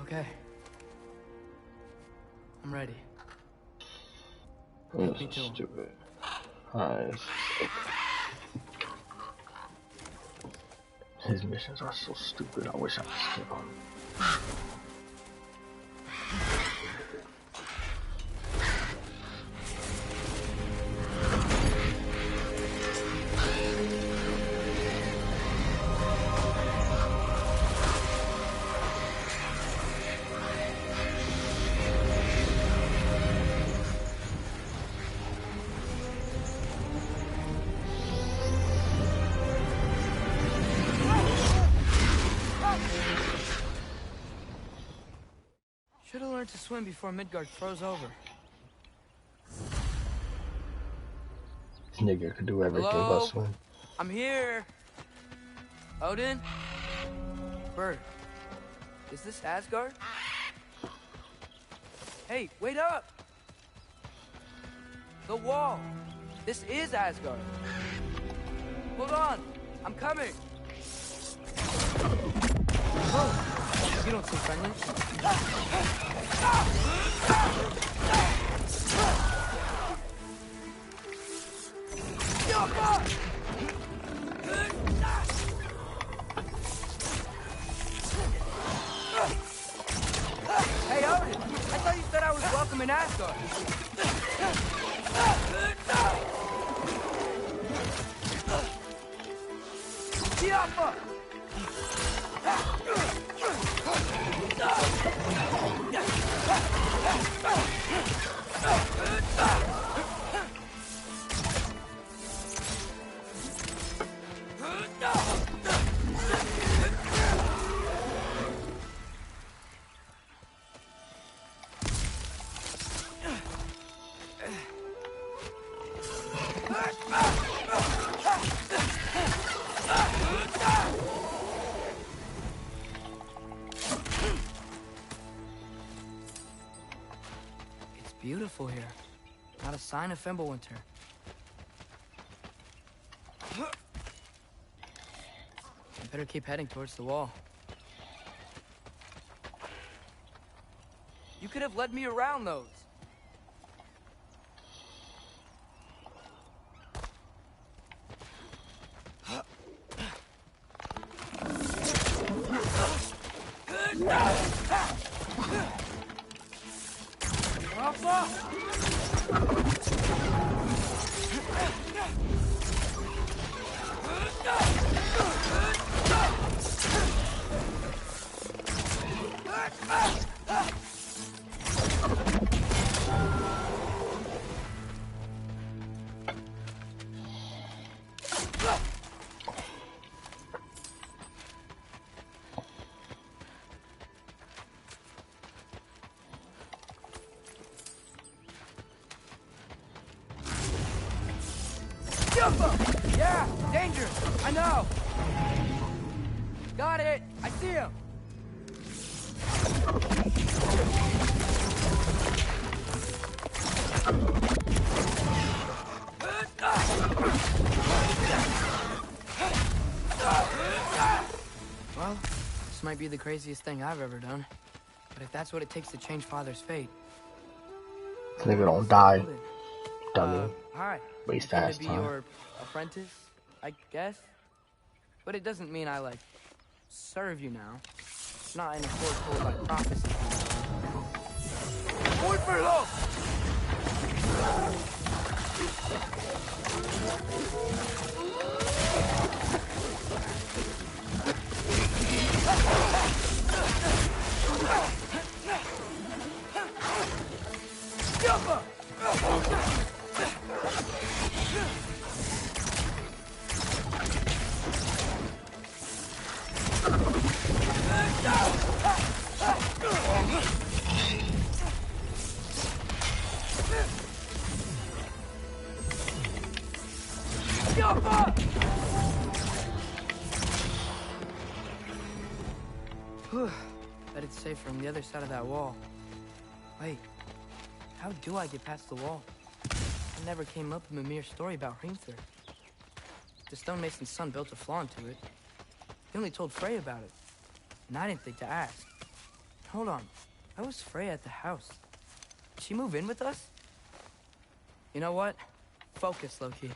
Okay. I'm ready. This is stupid. Alright. His missions are so stupid, I wish I could skip them. Should've learned to swim before Midgard froze over. This nigga could do everything Hello? but swim. I'm here. Odin? Bird. Is this Asgard? Hey, wait up! The wall. This is Asgard. Hold on. I'm coming. Whoa. You don't seem friendly. in Asgard. Tiafa! It's beautiful here. Not a sign of Fimbulwinter. I better keep heading towards the wall. You could have led me around those. Yeah, danger! I know! Got it! I see him! Well, this might be the craziest thing I've ever done. But if that's what it takes to change Father's fate... This nigga don't die. Dummy. Hi. Waste I'm ass be time. your apprentice, I guess. But it doesn't mean I, like, serve you now. Not in accordance by prophecy. Muy perlo! Bet it's safer on the other side of that wall. Wait, how do I get past the wall? I never came up with Mimir's story about Hrimthur. The stonemason's son built a flaw into it. He only told Frey about it, and I didn't think to ask. Hold on, how was Frey at the house? Did she move in with us? You know what? Focus, Loki.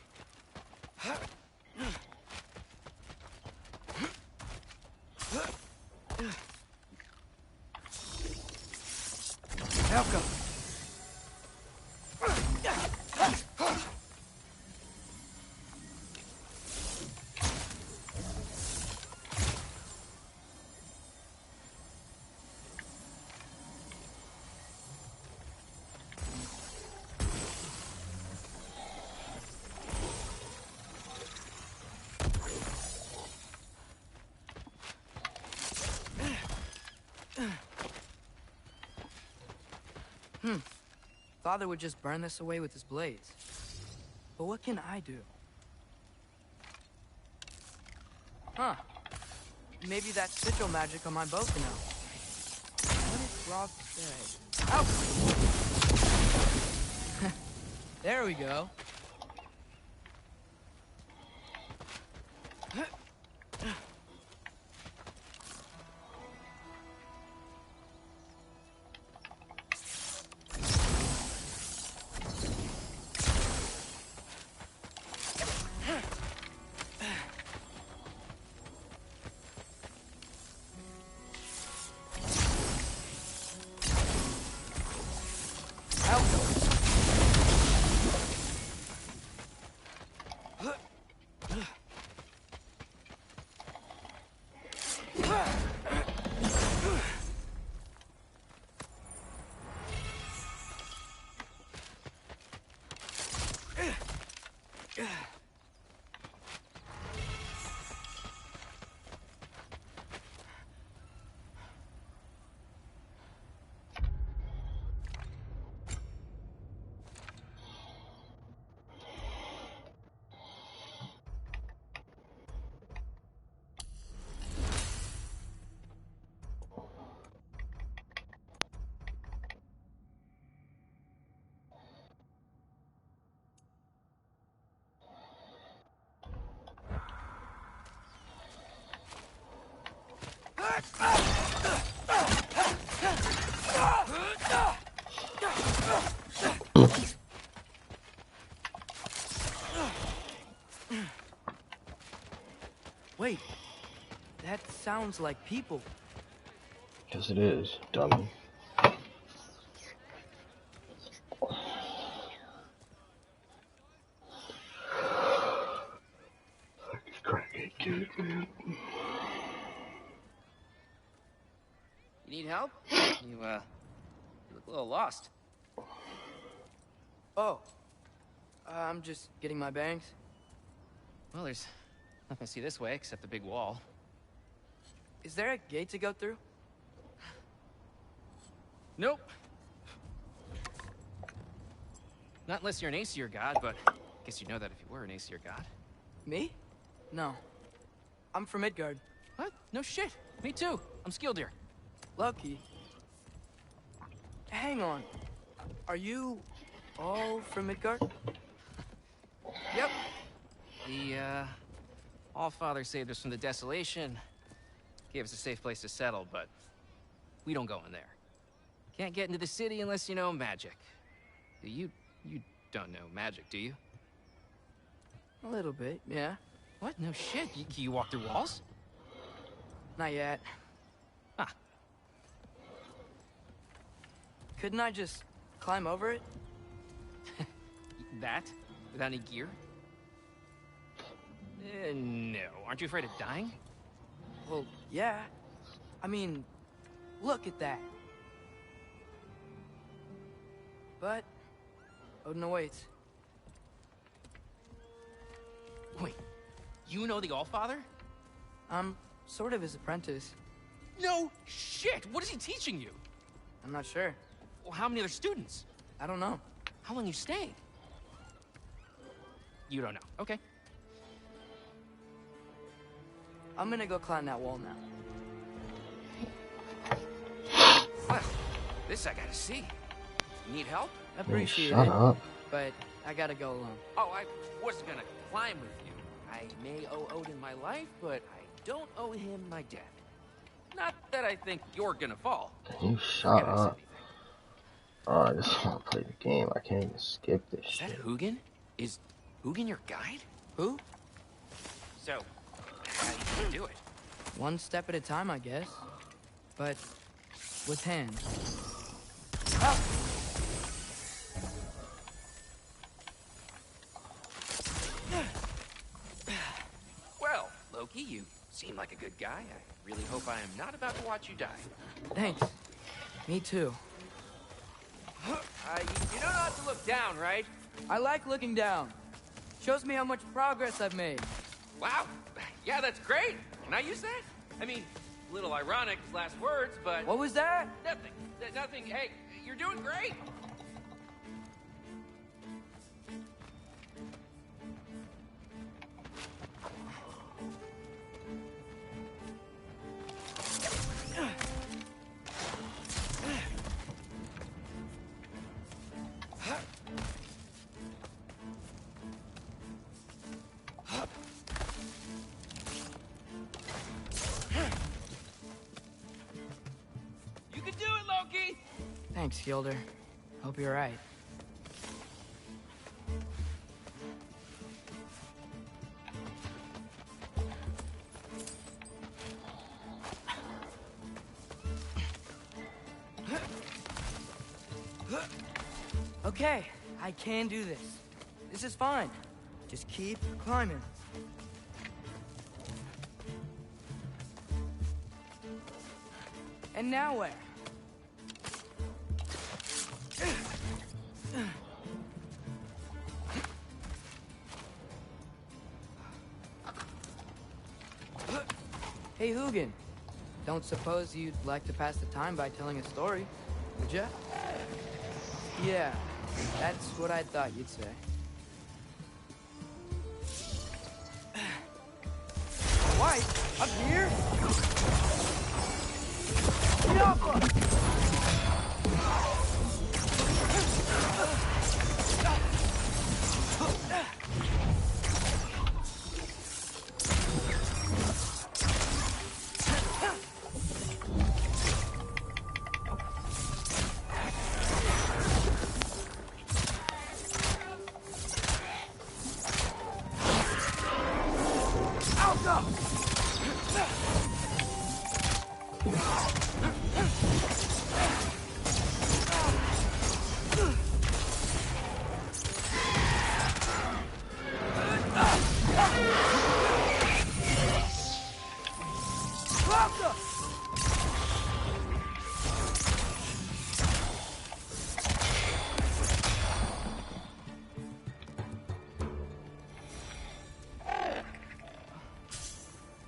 Helka! Father would just burn this away with his blades. But what can I do? Huh. Maybe that's sigil magic on my bow can help. What did Rob say? Ow! There we go. Wait. That sounds like people. Because it is, dummy. Crackhead kid, man. You need help? You look a little lost. Oh. I'm just getting my bearings. Well, there's nothing to see this way except the big wall. Is there a gate to go through? Nope. Not unless you're an Aesir god, but I guess you'd know that if you were an Aesir god. Me? No. I'm from Midgard. What? No shit. Me too. I'm Skildir. Lucky. Hang on. Are you all from Midgard? Yep. The, Allfather saved us from the desolation. Gave us a safe place to settle, but we don't go in there. Can't get into the city unless you know magic. You don't know magic, do you? A little bit, yeah. What? No shit. You walk through walls? Not yet. Huh. Couldn't I just climb over it? That? Without any gear? No. Aren't you afraid of dying? Well, yeah. I mean, look at that. But Odin awaits. Wait, you know the Allfather? I'm sort of his apprentice. No shit! What is he teaching you? I'm not sure. Well, how many other students? I don't know. How long you staying? You don't know. Okay. I'm gonna go climb that wall now. Well, this I gotta see. Need help? Appreciate shut it. up. But I gotta go alone. Oh, I wasn't gonna climb with you. I may owe Odin my life, but I don't owe him my death. Not that I think you're gonna fall. Can you shut up? Oh, I just want to play the game. I can't even skip this shit. Is that Hugin? Is Hugin your guide? Who? So, how do you do it? One step at a time, I guess. But with hands. Oh! Well, Loki, you seem like a good guy. I really hope I am not about to watch you die. Thanks. Me too. You know not to look down, right? I like looking down. Shows me how much progress I've made. Wow. Yeah, that's great. Can I use that? I mean, a little ironic, his last words, but... What was that? Nothing. Nothing. Hey, you're doing great. Thanks, Skildir. Hope you're right. Okay, I can do this. This is fine. Just keep climbing. And now where? Hey, Hugin. Don't suppose you'd like to pass the time by telling a story, would ya? Yeah, that's what I thought you'd say. White? Up here? Yappa!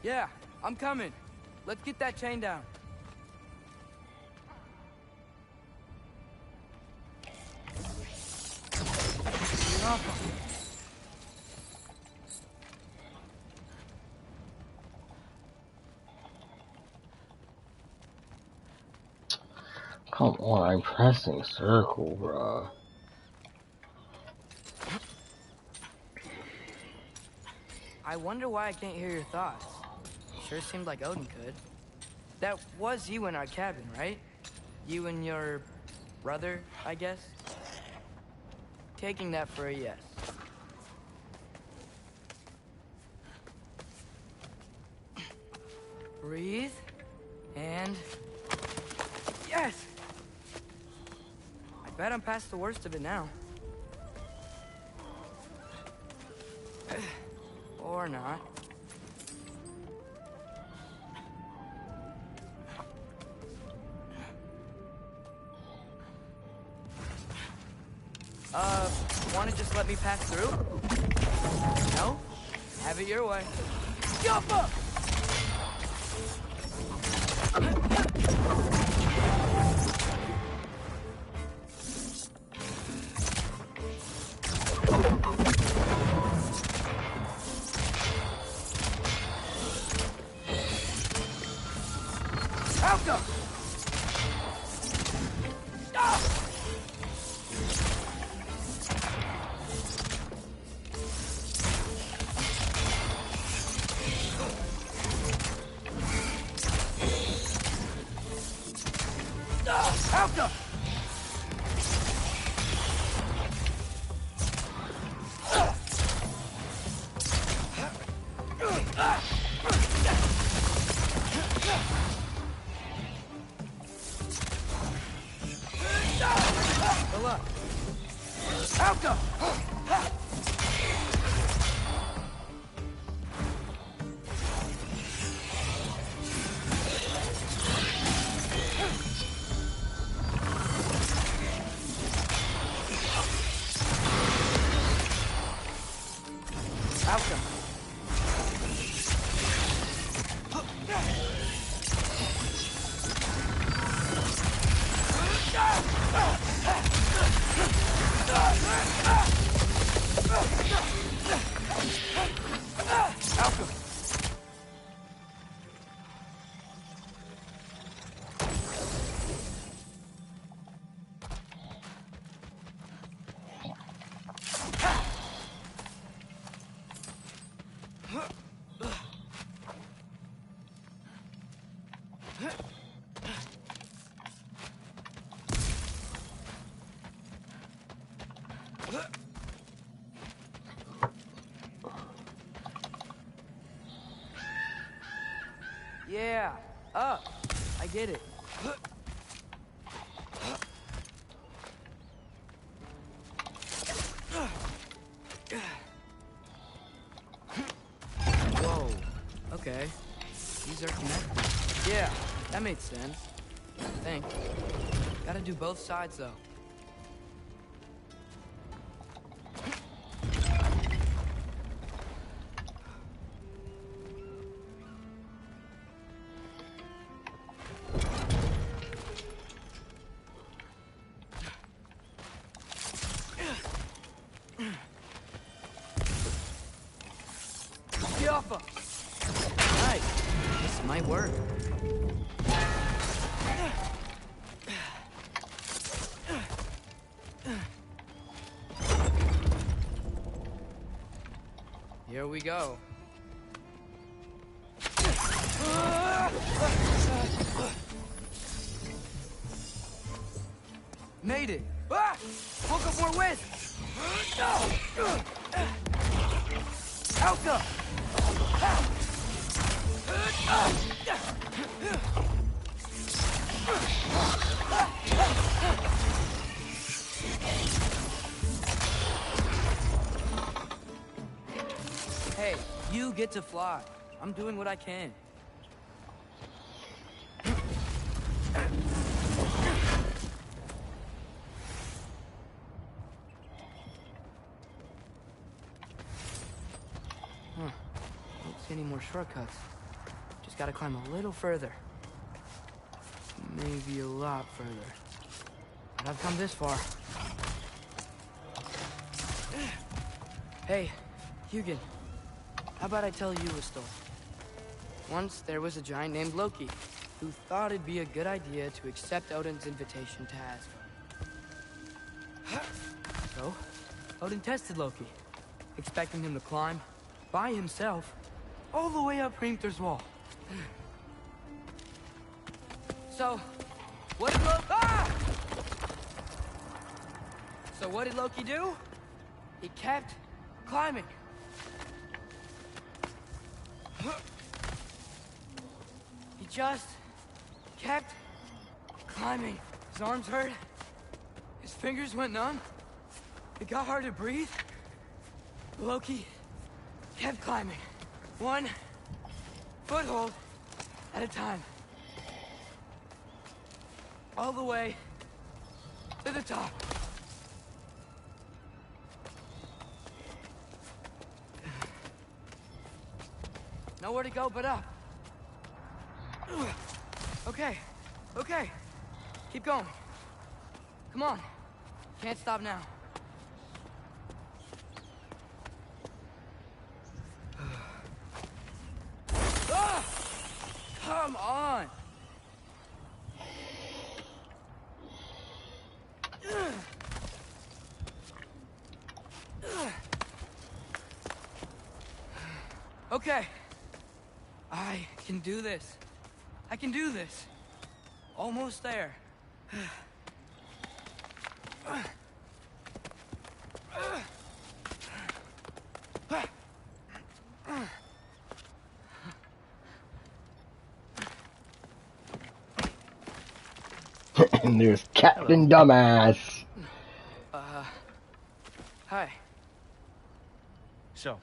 Yeah, I'm coming. Let's get that chain down. Come on, I'm pressing circle, bruh. I wonder why I can't hear your thoughts. Sure seemed like Odin could. That was you in our cabin, right? You and your brother, I guess? Taking that for a yes. Breathe. And... yes! I bet I'm past the worst of it now. Or not. Wanna just let me pass through? No? Have it your way. Jump up! Alka! Stop! Alka! Alka! Yeah, up. I get it. Whoa. Okay. These are connected. Yeah, that made sense. I think. Gotta do both sides, though. Nice. This might work. Here we go. Made it. Ah! Woke up more wind. Alka! get to fly. I'm doing what I can. Huh. Don't see any more shortcuts. Just gotta climb a little further. Maybe a lot further. But I've come this far. Hey, Hugin. How about I tell you a story? Once there was a giant named Loki who thought it'd be a good idea to accept Odin's invitation to Asgard. So, Odin tested Loki, expecting him to climb by himself all the way up Hrimthur's wall. So, what did Loki... Ah! So what did Loki do? He kept climbing. He just kept climbing. His arms hurt. His fingers went numb. It got hard to breathe. Loki kept climbing. One foothold at a time. All the way to the top. Nowhere to go but up. Okay, okay. Keep going. Come on. Can't stop now. Ah! Come on. Okay. I can do this. I can do this. Almost there. And there's Captain Dumbass. Hi. So,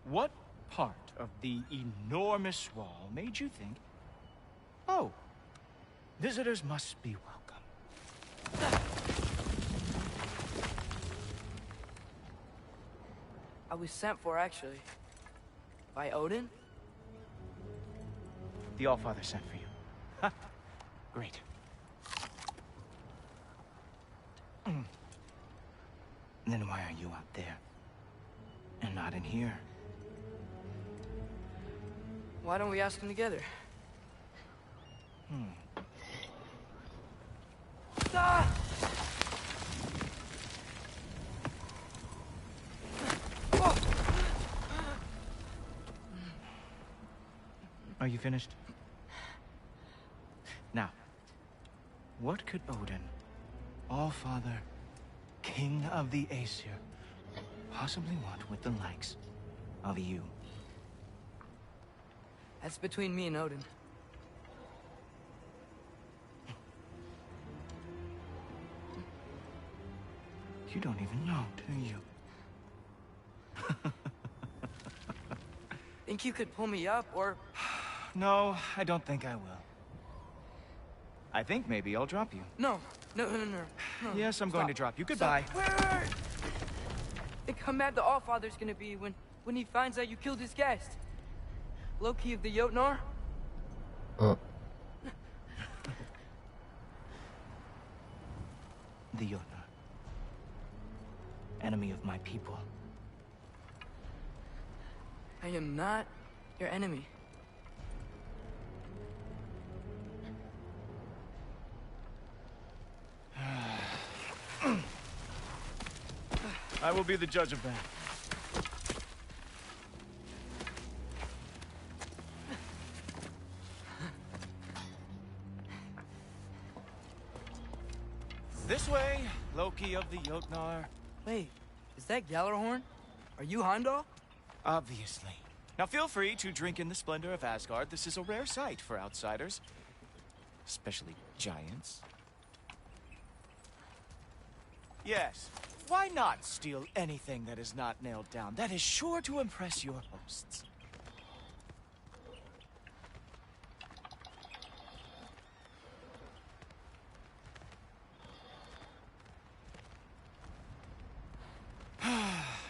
what part of the enormous wall made you think, oh, visitors must be welcome? I was sent for, actually. By Odin? The Allfather sent for you. Huh. Great. Then why are you out there? And not in here? Why don't we ask them together? Ah! Are you finished? Now, what could Odin, Allfather, King of the Aesir, possibly want with the likes of you? That's between me and Odin. You don't even know, do you? Think you could pull me up, or... No, I don't think I will. I think maybe I'll drop you. No. Yes, I'm going to drop you. Goodbye. Wait. Think how mad the Allfather's gonna be when he finds out you killed his guest. Loki of the Jotnar? The Jotnar. Enemy of my people. I am not your enemy. I will be the judge of that. This way, Loki of the Jotnar. Wait, is that Gjallarhorn? Are you Heimdall? Obviously. Now feel free to drink in the splendor of Asgard. This is a rare sight for outsiders. Especially giants. Yes, Why not steal anything that is not nailed down? That is sure to impress your hosts.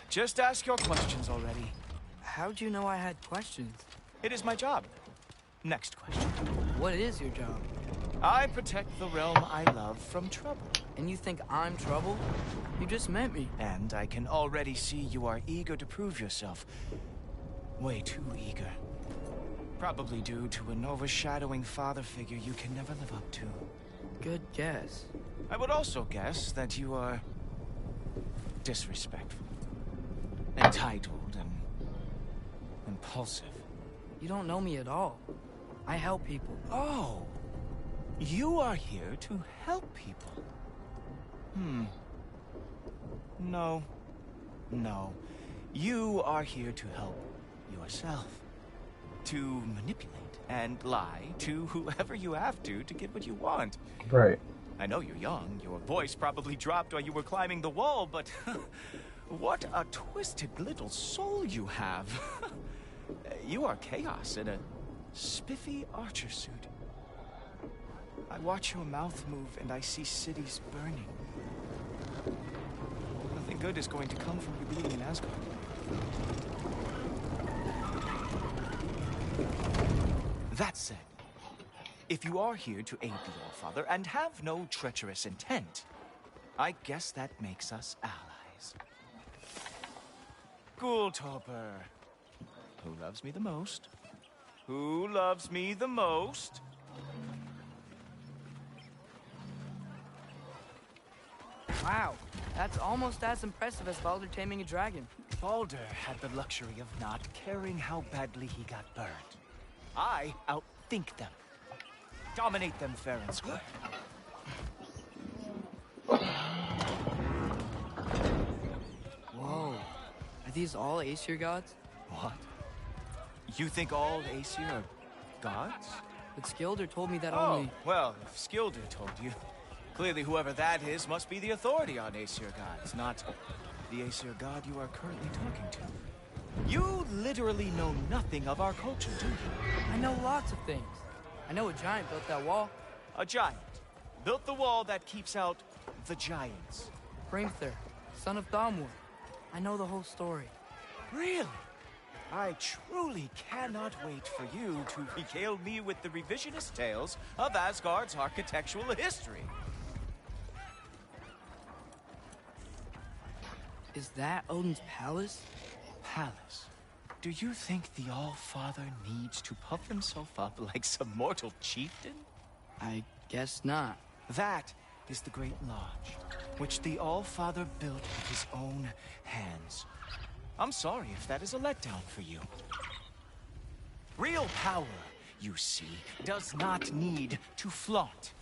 Just ask your questions already. How'd you know I had questions? It is my job. Next question. What is your job? I protect the realm I love from trouble. And you think I'm trouble? You just met me. And I can already see you are eager to prove yourself. Way too eager. Probably due to an overshadowing father figure you can never live up to. Good guess. I would also guess that you are disrespectful, entitled, and impulsive. You don't know me at all. I help people. Oh, you are here to help people. No. You are here to help yourself. To manipulate and lie to whoever you have to get what you want. Right. I know you're young. Your voice probably dropped while you were climbing the wall, but what a twisted little soul you have. You are chaos in a spiffy archer suit. I watch your mouth move and I see cities burning. Nothing good is going to come from you being in Asgard. That said, if you are here to aid the Allfather and have no treacherous intent, I guess that makes us allies. Gulltoper. Who loves me the most? Who loves me the most? Wow, that's almost as impressive as Baldur taming a dragon. Baldur had the luxury of not caring how badly he got burned. I outthink them. Dominate them fair and square. Whoa. Are these all Aesir gods? What? You think all Aesir are gods? But Skilder told me that Oh, only... well, if Skilder told you, clearly whoever that is must be the authority on Aesir gods, not the Aesir god you are currently talking to. You literally know nothing of our culture, do you? I know lots of things. I know a giant built that wall. A giant built the wall that keeps out the giants. Hrimthur, son of Thamur. I know the whole story. Really? I truly cannot wait for you to regale me with the revisionist tales of Asgard's architectural history. Is that Odin's palace? Palace? Do you think the All-Father needs to puff himself up like some mortal chieftain? I guess not. That is the Great Lodge, which the All-Father built with his own hands. I'm sorry if that is a letdown for you. Real power, you see, does not need to flaunt.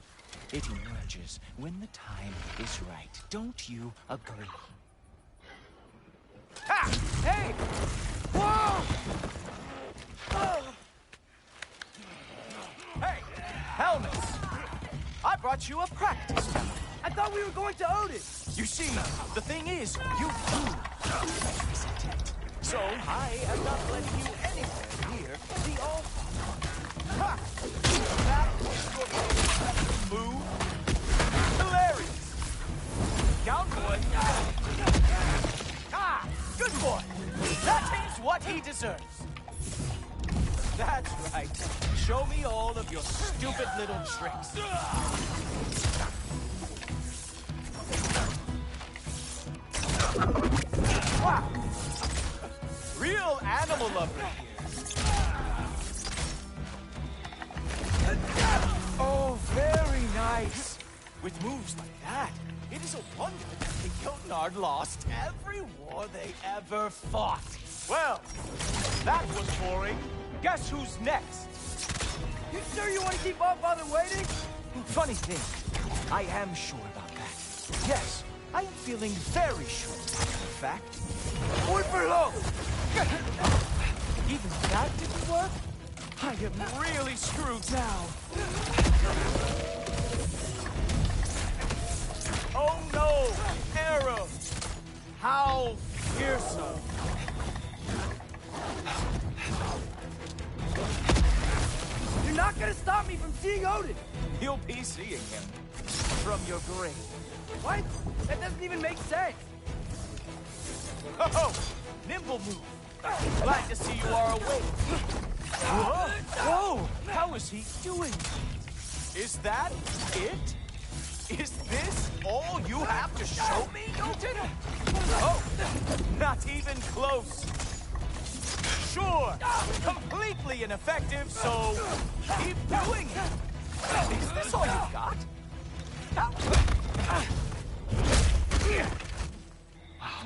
It emerges when the time is right. Don't you agree? Ha! Hey! Whoa! Oh! Hey! Helmets! I brought you a practice helmet. I thought we were going to Odin! You see, the thing is, you do treacherous intent. So I am not letting you anywhere near the All-Father. Ha! That was your move. Hilarious! Down, boy. Ah! Good boy! That is what he deserves. That's right. Show me all of your stupid little tricks. Wow! Real animal lover here. Oh, very nice. With moves like that, it is a wonder that the Jotnar lost every war they ever fought. Well, that was boring. Guess who's next? You sure you want to keep All-Father waiting? Funny thing, I am sure about that. Yes, I am feeling very sure, in fact. Oi, below! Even that didn't work? I am really screwed now. Oh no! Arrows! How fearsome! You're not gonna stop me from seeing Odin! You'll be seeing him from your grave. What? That doesn't even make sense! Oh! Nimble move! Glad to see you are awake. Whoa! Whoa! How is he doing? Is that it? Is this all you have to show me, Jotun? Oh! Not even close! Sure! Completely ineffective, so keep doing it! Is this all you've got? Wow.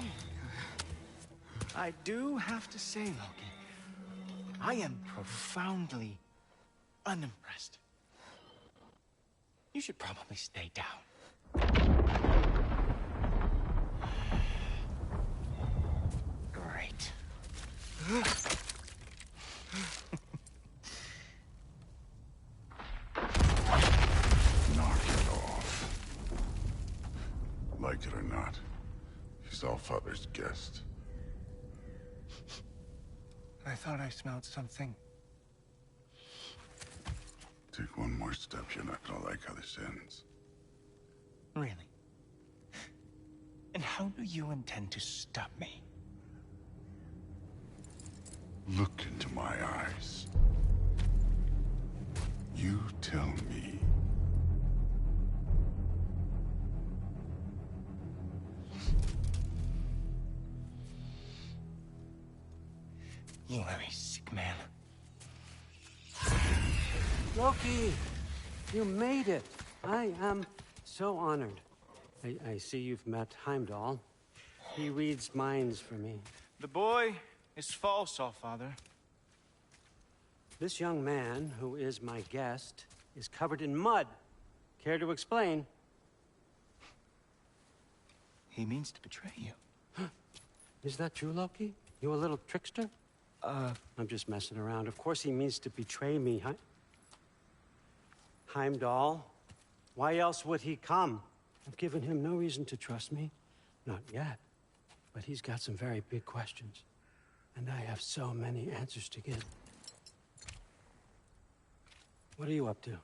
I do have to say, Loki, I am profoundly unimpressed. You should probably stay down. Great. Knock it off. Like it or not, he's Allfather's guest. I thought I smelled something. Take one more step, you're not gonna like how this ends. Really? And how do you intend to stop me? Look into my eyes. You tell me. You are a sick man. Loki, you made it. I am so honored. I see you've met Heimdall. He reads minds for me. The boy is false, Allfather. This young man, who is my guest, is covered in mud. Care to explain? He means to betray you. Is that true, Loki? You a little trickster? I'm just messing around. Of course he means to betray me, Heimdall. Why else would he come? I've given him no reason to trust me. Not yet. But he's got some very big questions. And I have so many answers to give. What are you up to?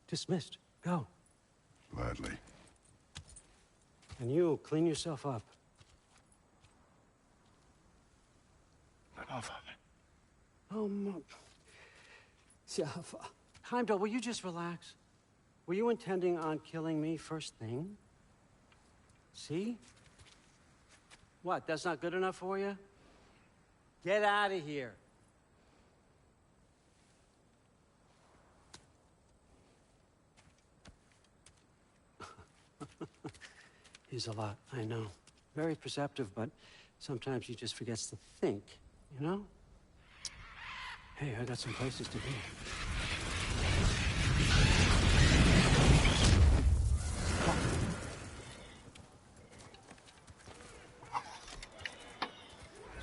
Dismissed. Go. Gladly. And you, clean yourself up. But Allfather. Oh, Heimdall, will you just relax? Were you intending on killing me first thing? See? What, that's not good enough for you? Get out of here. He's a lot, I know. Very perceptive, but sometimes he just forgets to think, you know? Hey, I got some places to be.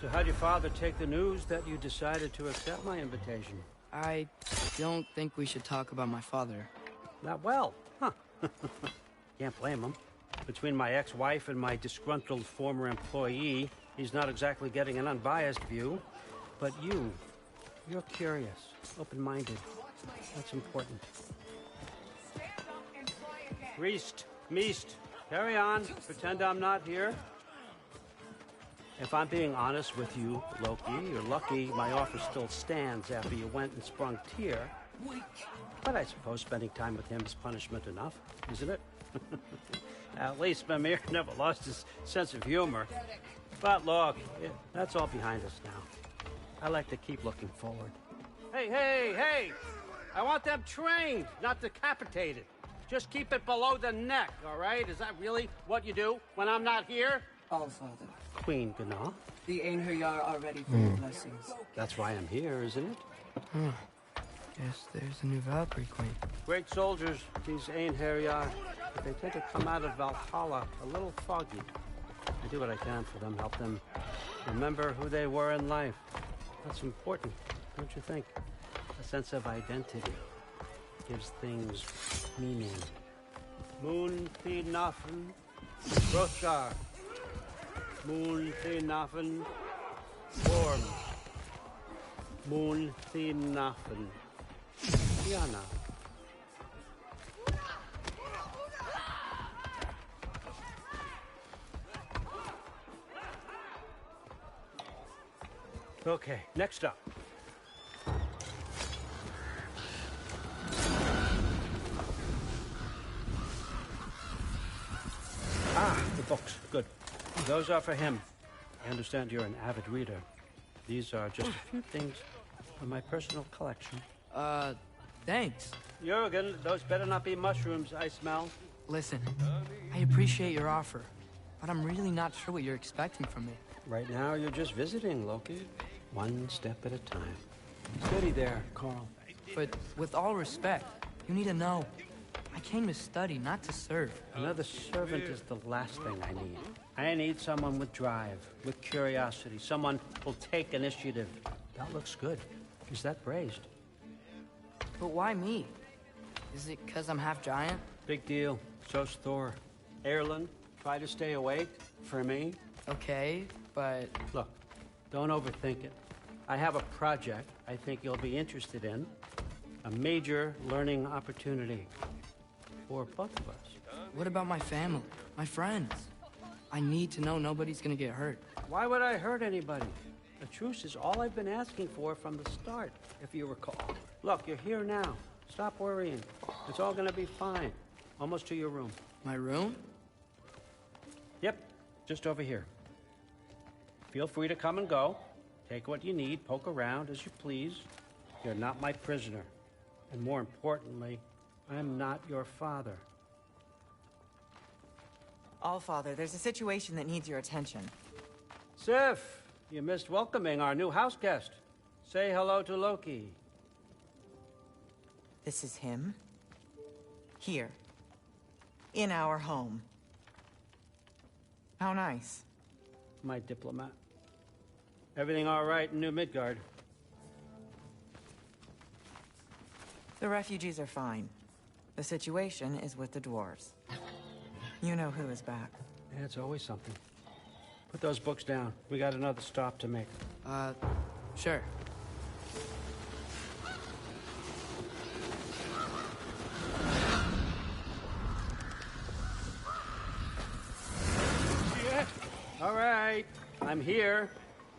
So how'd your father take the news that you decided to accept my invitation? I don't think we should talk about my father. Not well, huh? Can't blame him. Between my ex-wife and my disgruntled former employee, he's not exactly getting an unbiased view. But you're curious, open-minded. That's important. Meest, carry on. Pretend I'm not here. If I'm being honest with you, Loki, you're lucky my offer still stands after you went and sprung Tyr. But I suppose spending time with him is punishment enough, isn't it? At least Mimir never lost his sense of humor. But look, that's all behind us now. I like to keep looking forward. Hey! I want them trained, not decapitated. Just keep it below the neck, all right? Is that really what you do when I'm not here? Allfather. Queen Gná. The Einherjar are ready for your blessings. That's why I'm here, isn't it? Guess there's a new Valkyrie Queen. Great soldiers, these Einherjar. But they tend to come out of Valhalla a little foggy. I do what I can for them, help them remember who they were in life. That's important, don't you think? A sense of identity gives things meaning. Moon Thinafen, Hrothgar. Moon Thinafen. Form. Moon Thinafen. Tiana. Okay, next up. The books. Good. Those are for him. I understand you're an avid reader. These are just a few things from my personal collection. Thanks. Jurgen, those better not be mushrooms I smell. Listen, I appreciate your offer, but I'm really not sure what you're expecting from me. Right now, you're just visiting, Loki. One step at a time. Steady there, Carl. But with all respect, you need to know. I came to study, not to serve. Another servant is the last thing I need. I need someone with drive, with curiosity, someone who'll take initiative. That looks good. Is that braised? But why me? Is it because I'm half giant? Big deal. So's Thor. Erlen, try to stay awake for me. Okay, but... Look, don't overthink it. I have a project I think you'll be interested in. A major learning opportunity. For both of us. What about my family? My friends? I need to know nobody's gonna get hurt. Why would I hurt anybody? The truce is all I've been asking for from the start, if you recall. Look, you're here now. Stop worrying. It's all gonna be fine. Almost to your room. My room? Yep, just over here. Feel free to come and go. Take what you need, poke around as you please. You're not my prisoner. And more importantly, I'm not your father. Allfather, there's a situation that needs your attention. Sif, you missed welcoming our new house guest. Say hello to Loki. This is him? Here. In our home. How nice. My diplomat. Everything all right in New Midgard? The refugees are fine. The situation is with the dwarves. You know who is back. Yeah, it's always something. Put those books down. We got another stop to make. Sure. Yeah. All right. I'm here.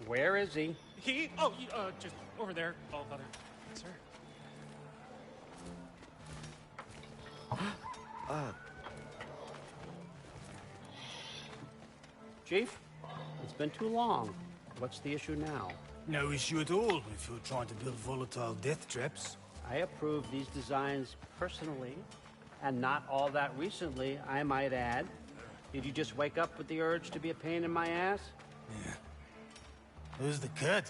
Where is he? Just over there, Allfather. Sir. Chief, it's been too long. What's the issue now? No issue at all if you're trying to build volatile death traps. I approve these designs personally, and not all that recently, I might add. Did you just wake up with the urge to be a pain in my ass? Yeah. Who's the kid?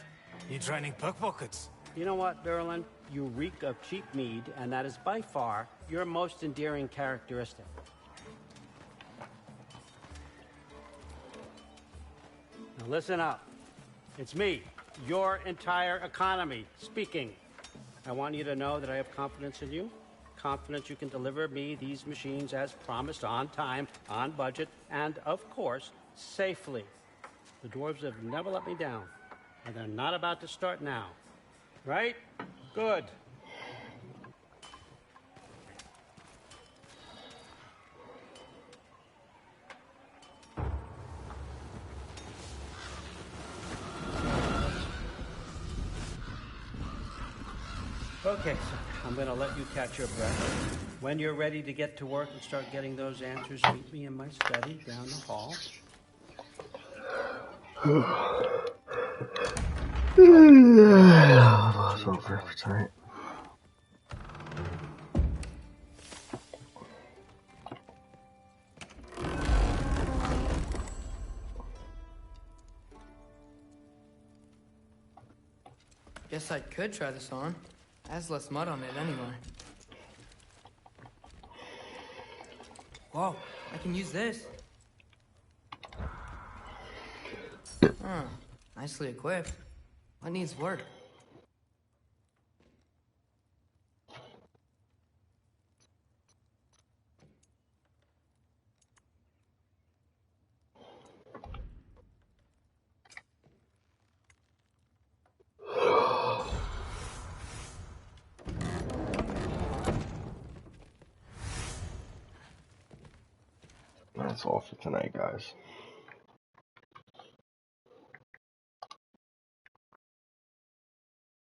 You training pickpockets? You know what, Derlin? You reek of cheap mead, and that is by far your most endearing characteristic. Now listen up. It's me, your entire economy, speaking. I want you to know that I have confidence in you. Confidence you can deliver me these machines as promised, on time, on budget, and, of course, safely. The dwarves have never let me down, and they're not about to start now. Right? Good. Okay, so I'm going to let you catch your breath. When you're ready to get to work and start getting those answers, meet me in my study down the hall. That's over. It's all right. Guess I could try this on. Has less mud on it anyway. Whoa, I can use this. Huh, nicely equipped. What needs work? that's all for tonight, guys.